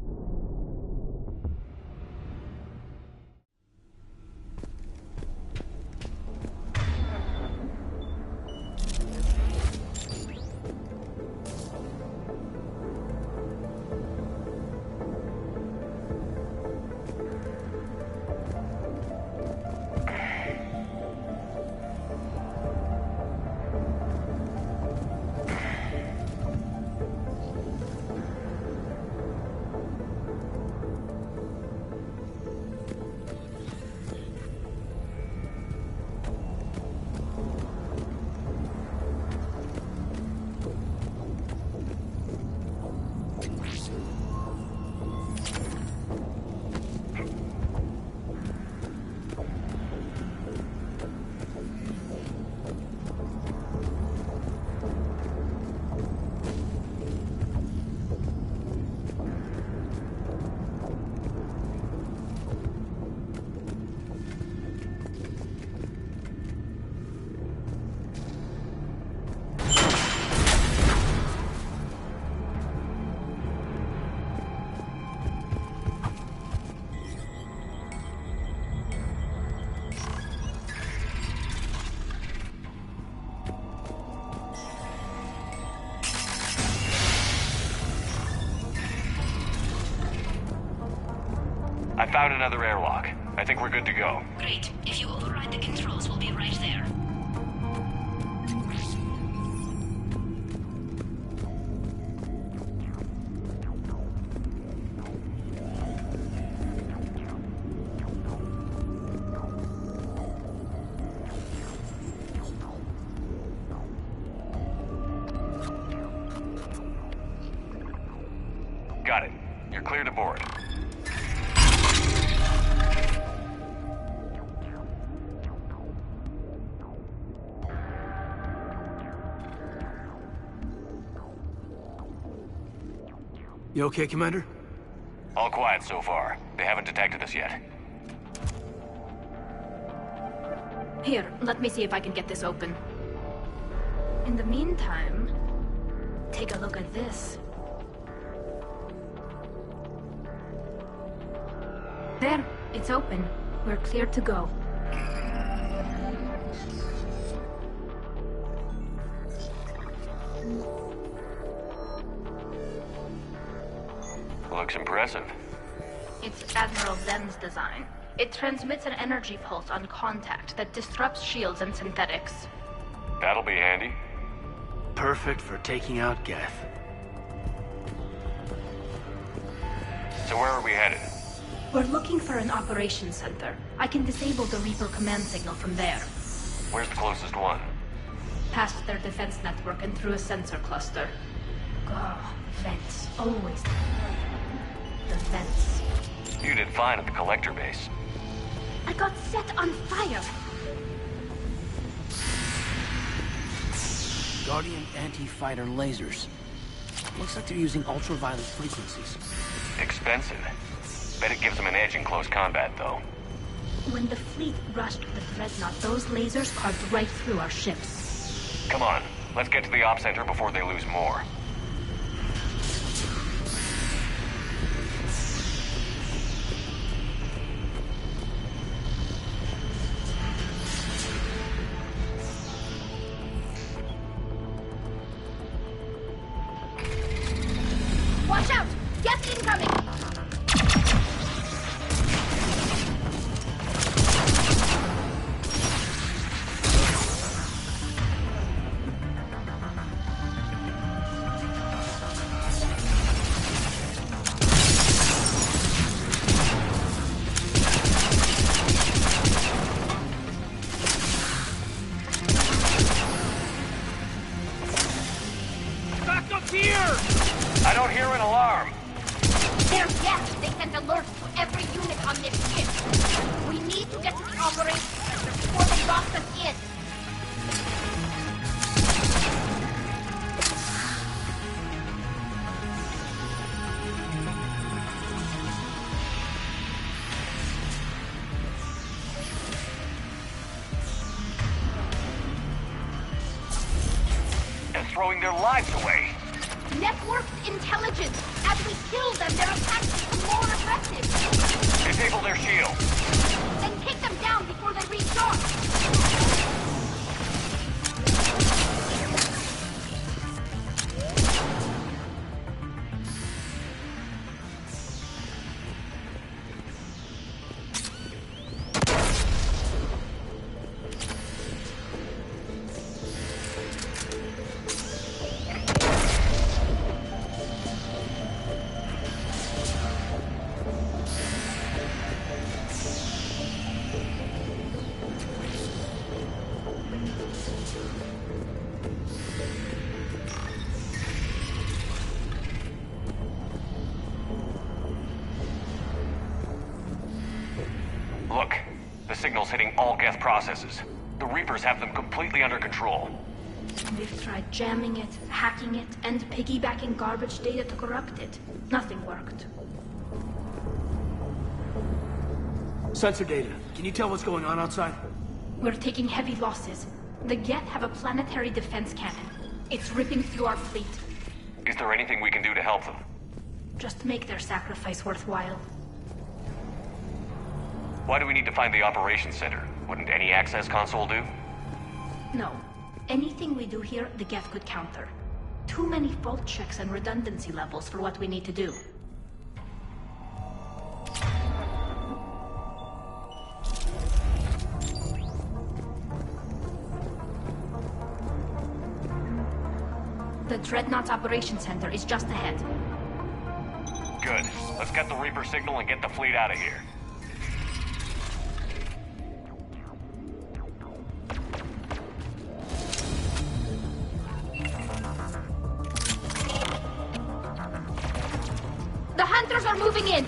I found another airlock. I think we're good to go. Great. If you override the controls, we'll be right there. Got it. You're clear to board. You okay, Commander? All quiet so far. They haven't detected us yet. Here, let me see if I can get this open. In the meantime, take a look at this. There, it's open. We're clear to go. Looks impressive. It's Admiral Zen's design. It transmits an energy pulse on contact that disrupts shields and synthetics. That'll be handy. Perfect for taking out Geth. So where are we headed? We're looking for an operations center. I can disable the Reaper command signal from there. Where's the closest one? Past their defense network and through a sensor cluster. Oh, vents. Always. The vents. You did fine at the collector base. I got set on fire! Guardian anti-fighter lasers. Looks like they're using ultraviolet frequencies. Expensive. Bet it gives them an edge in close combat, though. When the fleet rushed the Dreadnought, those lasers carved right through our ships. Come on, let's get to the op center before they lose more. Watch out! Geth incoming! I don't hear an alarm. They're Geth! They sent alerts to every unit on this ship! We need to get to the operations center before they lock us in! They're throwing their lives away. Networked intelligence! As we kill them, their attacks become more aggressive! Disable their shields. Then take them down before they recharge! Look, the signal's hitting all Geth processes. The Reapers have them completely under control. We've tried jamming it, hacking it, and piggybacking garbage data to corrupt it. Nothing worked. Sensor data. Can you tell what's going on outside? We're taking heavy losses. The Geth have a planetary defense cannon. It's ripping through our fleet. Is there anything we can do to help them? Just make their sacrifice worthwhile. Why do we need to find the operations center? Wouldn't any access console do? No. Anything we do here, the Geth could counter. Too many fault checks and redundancy levels for what we need to do. Dreadnought's Operations Center is just ahead. Good. Let's get the Reaper signal and get the fleet out of here. The Hunters are moving in!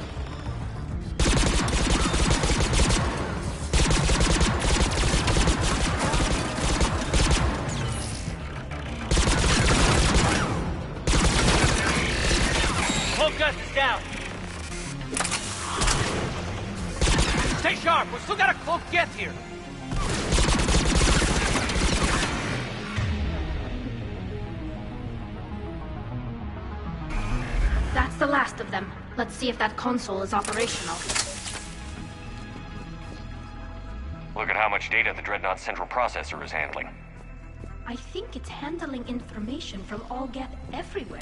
Gus is down. Stay sharp. We've still got a close get here. That's the last of them. Let's see if that console is operational. Look at how much data the Dreadnought central processor is handling. I think it's handling information from all Geth everywhere.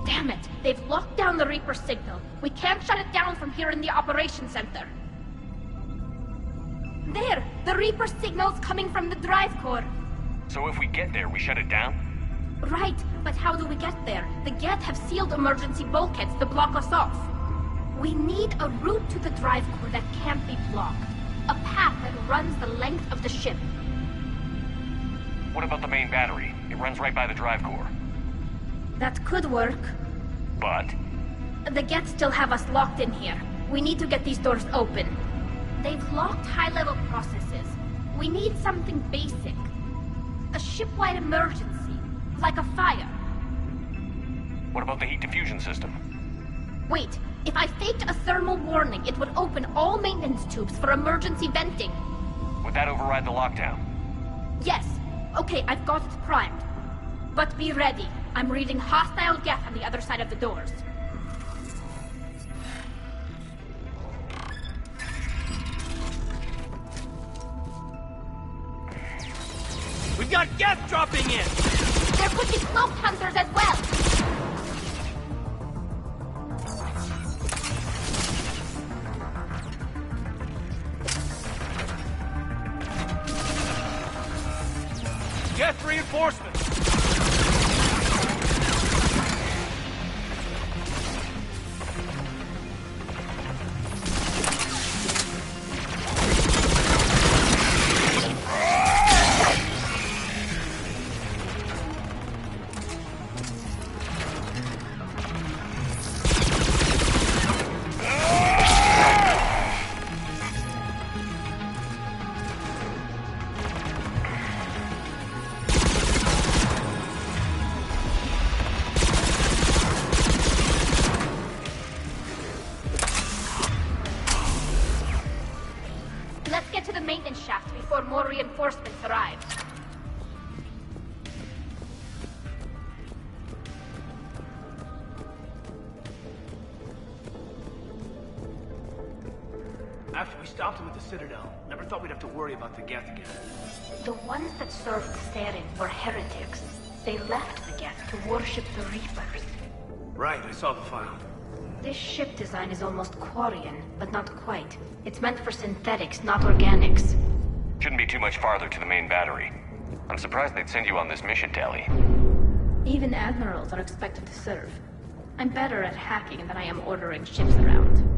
Damn it! They've locked down the Reaper signal. We can't shut it down from here in the Operations Center. There! The Reaper signal's coming from the drive core. So if we get there, we shut it down? Right, but how do we get there? The Geth have sealed emergency bulkheads to block us off. We need a route to the drive core that can't be blocked. A path that runs the length of the ship. What about the main battery? It runs right by the drive core. That could work. But? The Geth still have us locked in here. We need to get these doors open. They've locked high-level processes. We need something basic. A ship-wide emergency, like a fire. What about the heat diffusion system? Wait, if I faked a thermal warning, it would open all maintenance tubes for emergency venting. Would that override the lockdown? Yes. Okay, I've got it primed. But be ready. I'm reading hostile Geth on the other side of the doors. We've got Geth dropping in! There could be cloak hunters as well! Geth reinforcements! Let's get to the maintenance shaft before more reinforcements arrive. After we stopped him at the Citadel, never thought we'd have to worry about the Geth again. The ones that served Saren were heretics. They left the Geth to worship the Reapers. Right, I saw the file. This ship design is almost Quarian, but not quite. It's meant for synthetics, not organics. Shouldn't be too much farther to the main battery. I'm surprised they'd send you on this mission, Tali. Even admirals are expected to serve. I'm better at hacking than I am ordering ships around.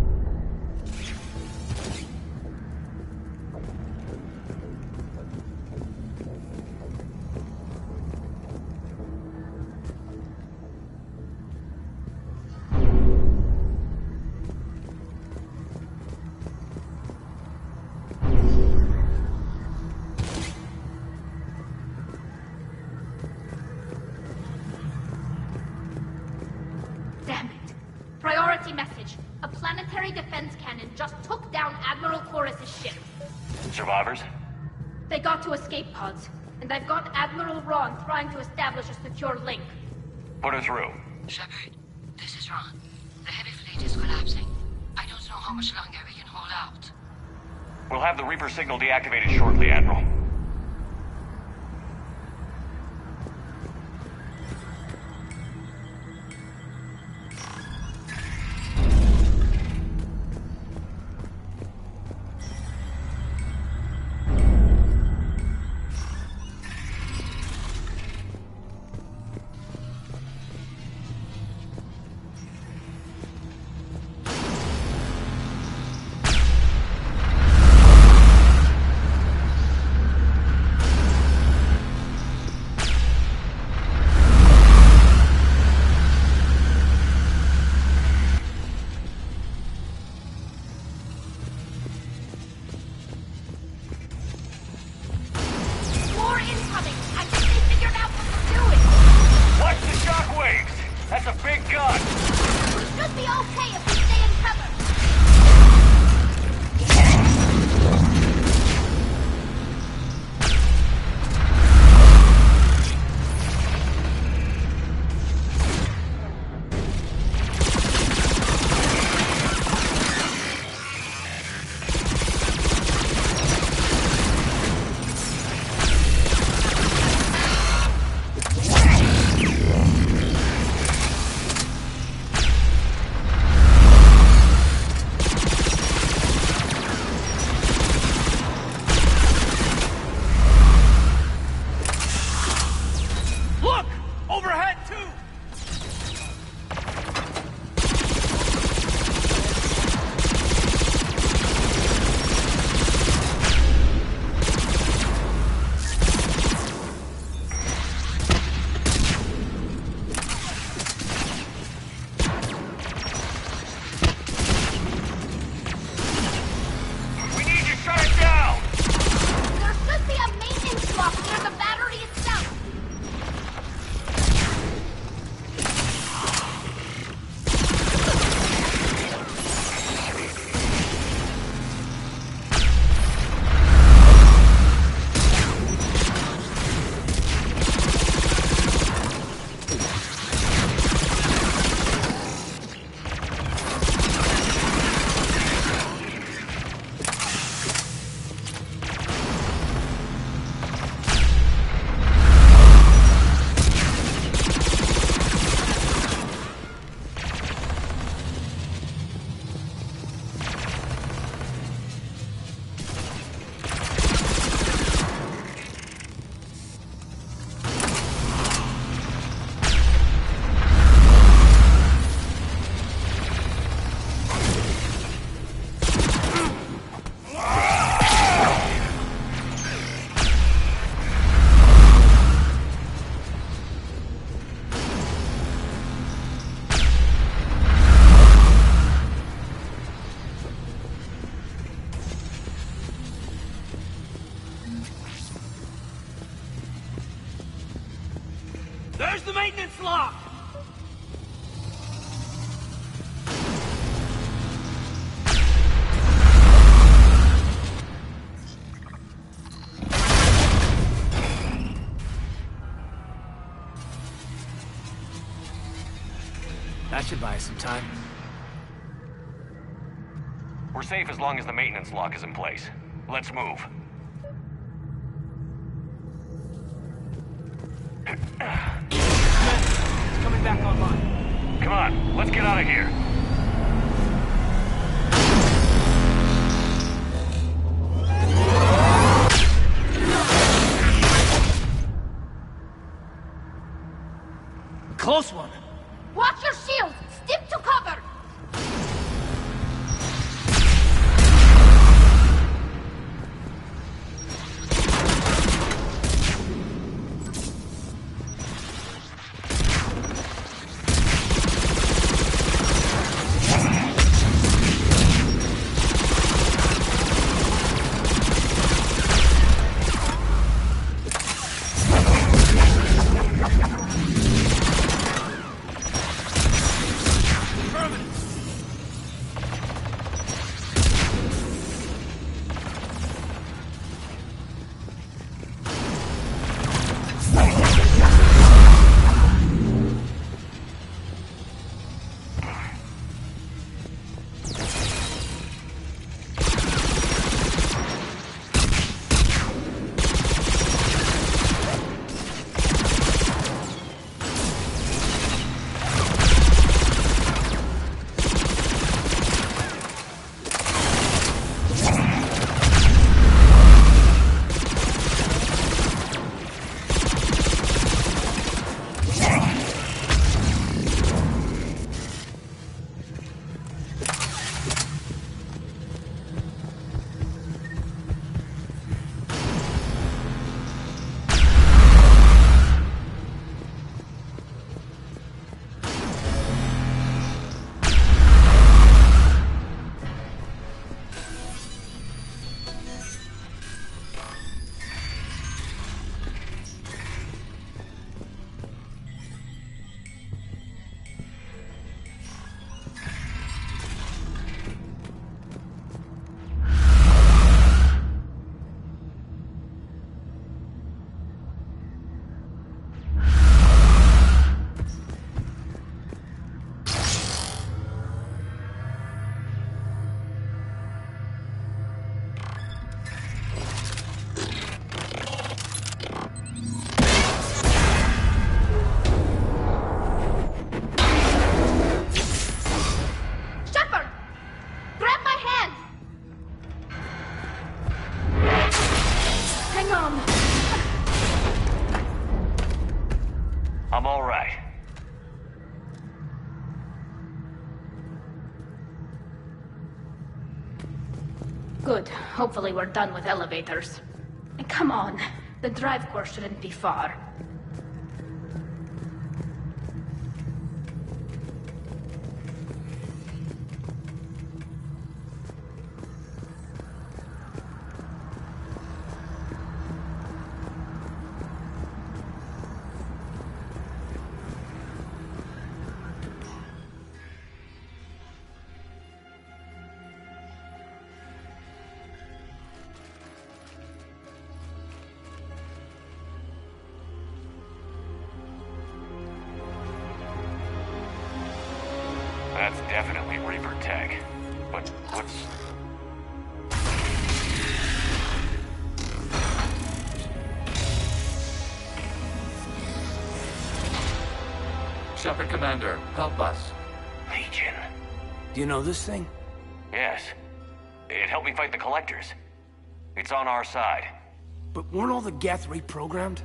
Damn it. Priority message. A planetary defense cannon just took down Admiral Chorus's ship. Survivors? They got to escape pods, and I've got Admiral Ron trying to establish a secure link. Put her through. Shepard, this is Ron. The heavy fleet is collapsing. I don't know how much longer we can hold out. We'll have the Reaper signal deactivated shortly, Admiral. More incoming! I think they figured out what we're doing! Watch the shockwaves! That's a big gun! We should be okay if we stay in cover! Look! Overhead, too! We need to shut it down! There should be a maintenance block near the battery itself! There's the maintenance lock! That should buy us some time. We're safe as long as the maintenance lock is in place. Let's move. It's coming back online. Come on, let's get out of here. Close one. Watch your shields! Stick to cover! I'm all right. Good. Hopefully we're done with elevators. And come on, the drive course shouldn't be far. That's definitely Reaper tech. But what's... Shepard Commander, help us. Legion. Do you know this thing? Yes. It helped me fight the Collectors. It's on our side. But weren't all the Geth reprogrammed?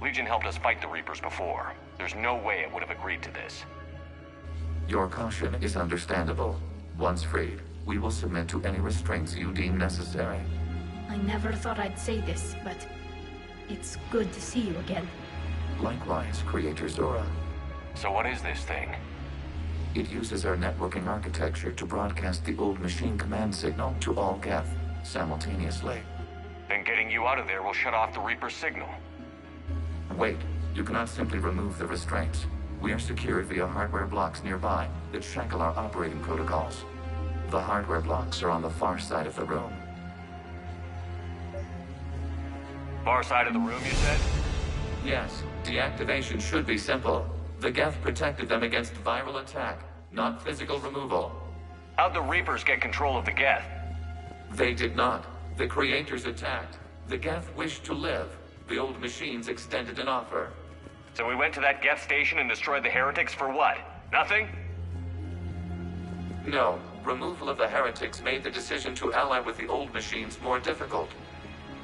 Legion helped us fight the Reapers before. There's no way it would have agreed to this. Your caution is understandable. Once freed, we will submit to any restraints you deem necessary. I never thought I'd say this, but it's good to see you again. Likewise, Creator Zora. So what is this thing? It uses our networking architecture to broadcast the old machine command signal to all Geth simultaneously. Then getting you out of there will shut off the Reaper signal. Wait, you cannot simply remove the restraints. We are secured via hardware blocks nearby that shackle our operating protocols. The hardware blocks are on the far side of the room. Far side of the room, you said? Yes, deactivation should be simple. The Geth protected them against viral attack, not physical removal. How'd the Reapers get control of the Geth? They did not. The Creators attacked. The Geth wished to live. The old machines extended an offer. So we went to that Geth station and destroyed the heretics for what? Nothing? No. Removal of the heretics made the decision to ally with the old machines more difficult.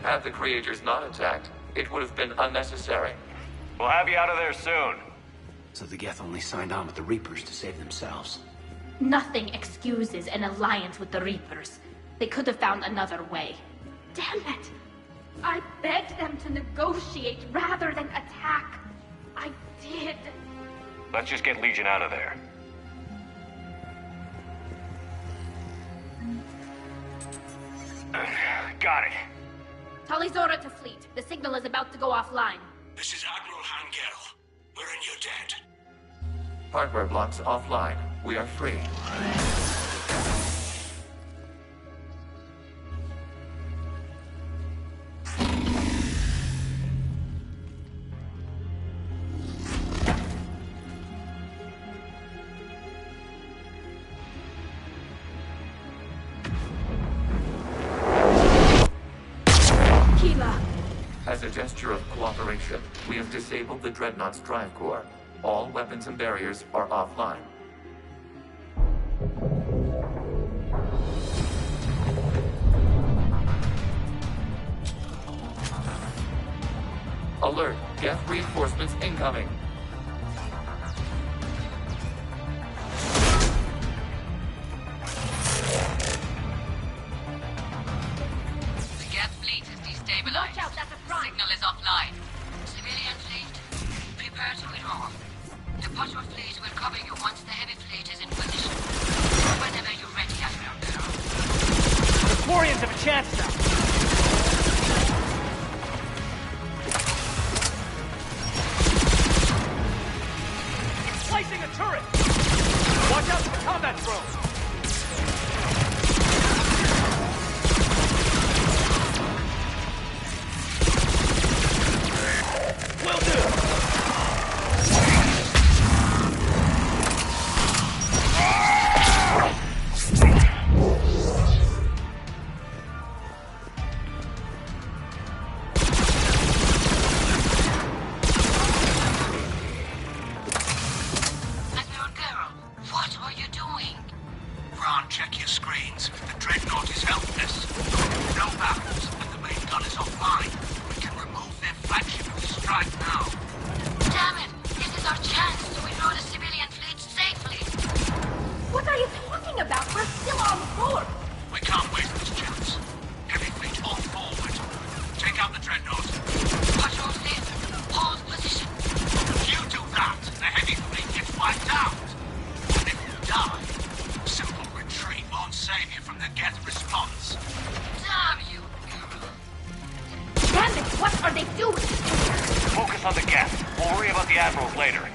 Had the Creators not attacked, it would have been unnecessary. We'll have you out of there soon. So the Geth only signed on with the Reapers to save themselves. Nothing excuses an alliance with the Reapers. They could have found another way. Damn it! I begged them to negotiate rather than attack. I did. Let's just get Legion out of there. Got it. Talizora to fleet. The signal is about to go offline. This is Admiral Hangel. We're in your debt. Hardware blocks offline. We are free. As a gesture of cooperation, we have disabled the Dreadnought's drive core. All weapons and barriers are offline. Alert! Geth reinforcements incoming! The Geth fleet is destabilized. Watch out, that's a front. Signal is offline. Civilian fleet, prepare to withdraw. The Potter fleet will cover you once the heavy fleet is in position. Whenever you're ready, Admiral Girl. The Quarians have a chance now. It's slicing a turret. Watch out for the combat drone. Will do! focus on the Geth. We'll worry about the Admirals later.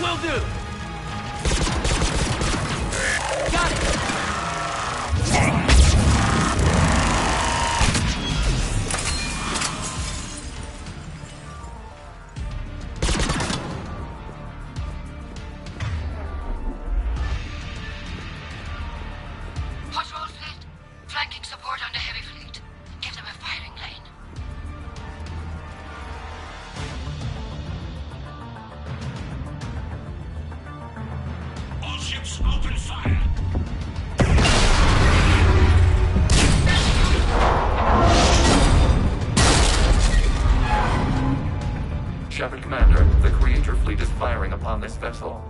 Will do! Got it! Patrol fleet, flanking support on the heavy fleet. Give them a firing lane. All ships open fire! Shepard Commander, the Creator fleet is firing upon this vessel.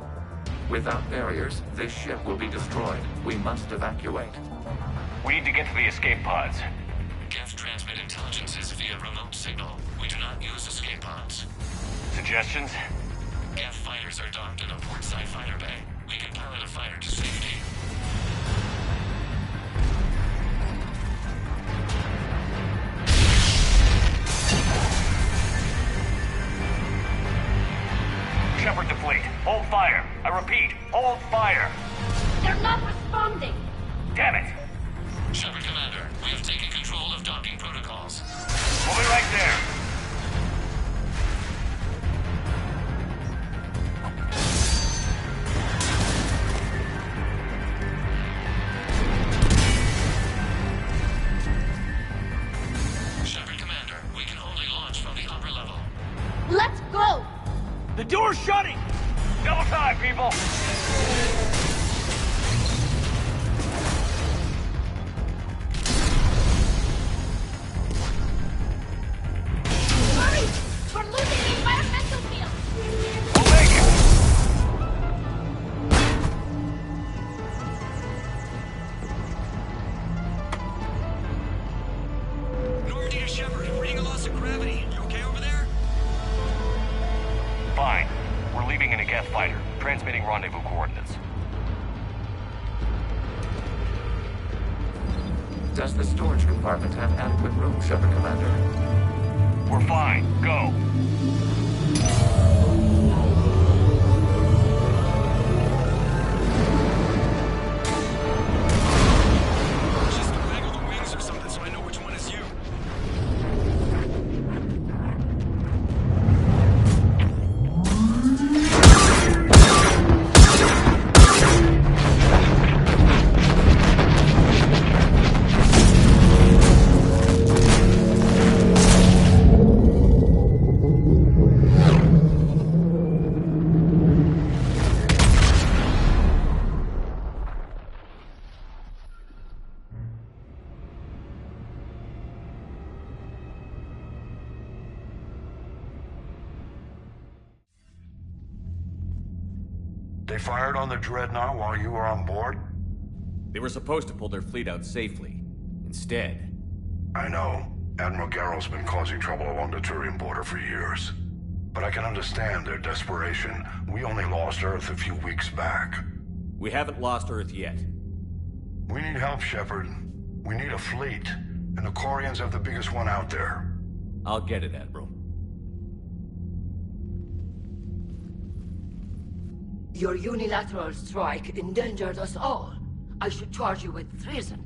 Without barriers, this ship will be destroyed. We must evacuate. We need to get to the escape pods. Geth transmit intelligences via remote signal. We do not use escape pods. Suggestions? Geth fighters are docked in a portside fighter bay. We can pilot a fighter to safety. Shepard to fleet. Hold fire. I repeat, hold fire. They're not responding. Damn it. Shepard Commander, we have taken control of docking protocols. We'll be right there. Shepard Commander, we can only launch from the upper level. Let's go! The door's shutting! Double time, people! Hurry! We're losing the environmental field! We'll make it! Normandy to Shepard, reading a loss of gravity. You okay over there? Fine. We're leaving in a Geth fighter, transmitting rendezvous coordinates. Does the storage compartment have adequate room, Shepard Commander? We're fine. Go. Just waggle the wings or something so I know which one is you. They fired on the Dreadnought while you were on board? They were supposed to pull their fleet out safely. Instead... I know. Admiral Garrel's been causing trouble along the Turian border for years. But I can understand their desperation. We only lost Earth a few weeks back. We haven't lost Earth yet. We need help, Shepard. We need a fleet. And the Quarians have the biggest one out there. I'll get it, Admiral. Your unilateral strike endangered us all. I should charge you with treason.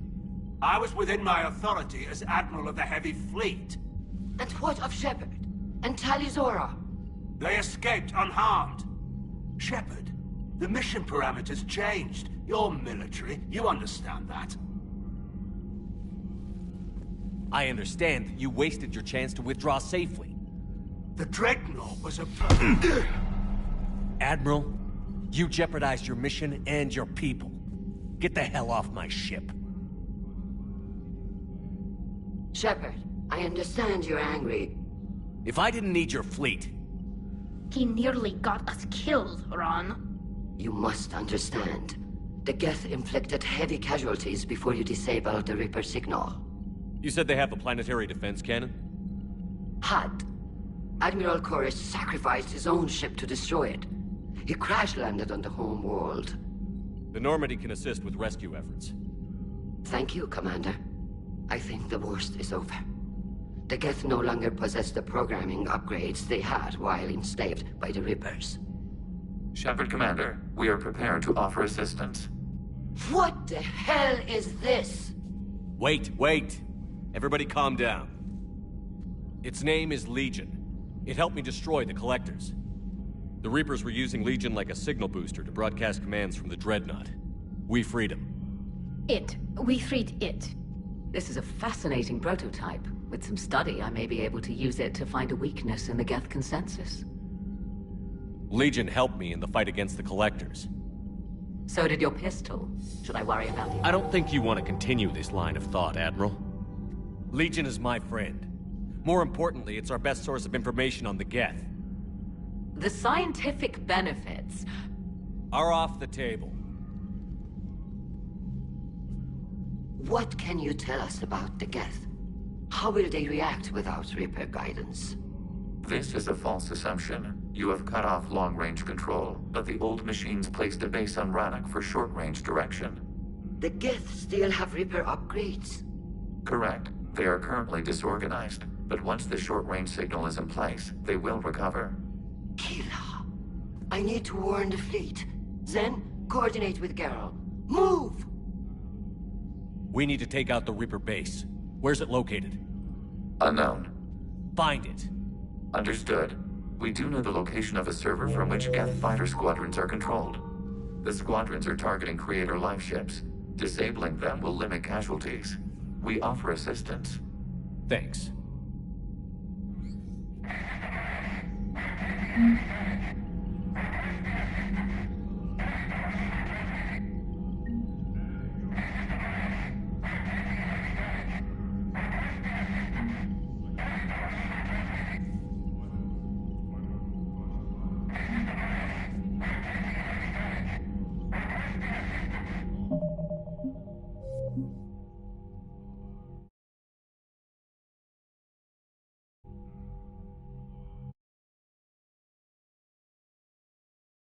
I was within my authority as Admiral of the Heavy Fleet. And what of Shepard? And Talizora? They escaped unharmed. Shepard, the mission parameters changed. You're military, you understand that. I understand that you wasted your chance to withdraw safely. The Dreadnought was a... Admiral, you jeopardized your mission and your people. Get the hell off my ship. Shepard, I understand you're angry. If I didn't need your fleet... He nearly got us killed, Ron. You must understand. The Geth inflicted heavy casualties before you disabled the Reaper signal. You said they have a planetary defense cannon? Had. Admiral Koresh sacrificed his own ship to destroy it. He crash-landed on the home world. The Normandy can assist with rescue efforts. Thank you, Commander. I think the worst is over. The Geth no longer possess the programming upgrades they had while enslaved by the Reapers. Shepard, Commander, we are prepared to offer assistance. What the hell is this? Wait. Everybody calm down. Its name is Legion. It helped me destroy the Collectors. The Reapers were using Legion like a signal booster to broadcast commands from the Dreadnought. We freed him. We freed it. This is a fascinating prototype. With some study, I may be able to use it to find a weakness in the Geth consensus. Legion helped me in the fight against the Collectors. So did your pistol. Should I worry about you? I don't think you want to continue this line of thought, Admiral. Legion is my friend. More importantly, it's our best source of information on the Geth. The scientific benefits are off the table. What can you tell us about the Geth? How will they react without Reaper guidance? This is a false assumption. You have cut off long-range control, but the old machines placed a base on Rannoch for short-range direction. The Geth still have Reaper upgrades? Correct. They are currently disorganized, but once the short-range signal is in place, they will recover. Kila, I need to warn the fleet. Then, coordinate with Geralt. Move! We need to take out the Reaper base. Where's it located? Unknown. Find it. Understood. We do know the location of a server from which Geth fighter squadrons are controlled. The squadrons are targeting Creator life ships. Disabling them will limit casualties. We offer assistance. Thanks.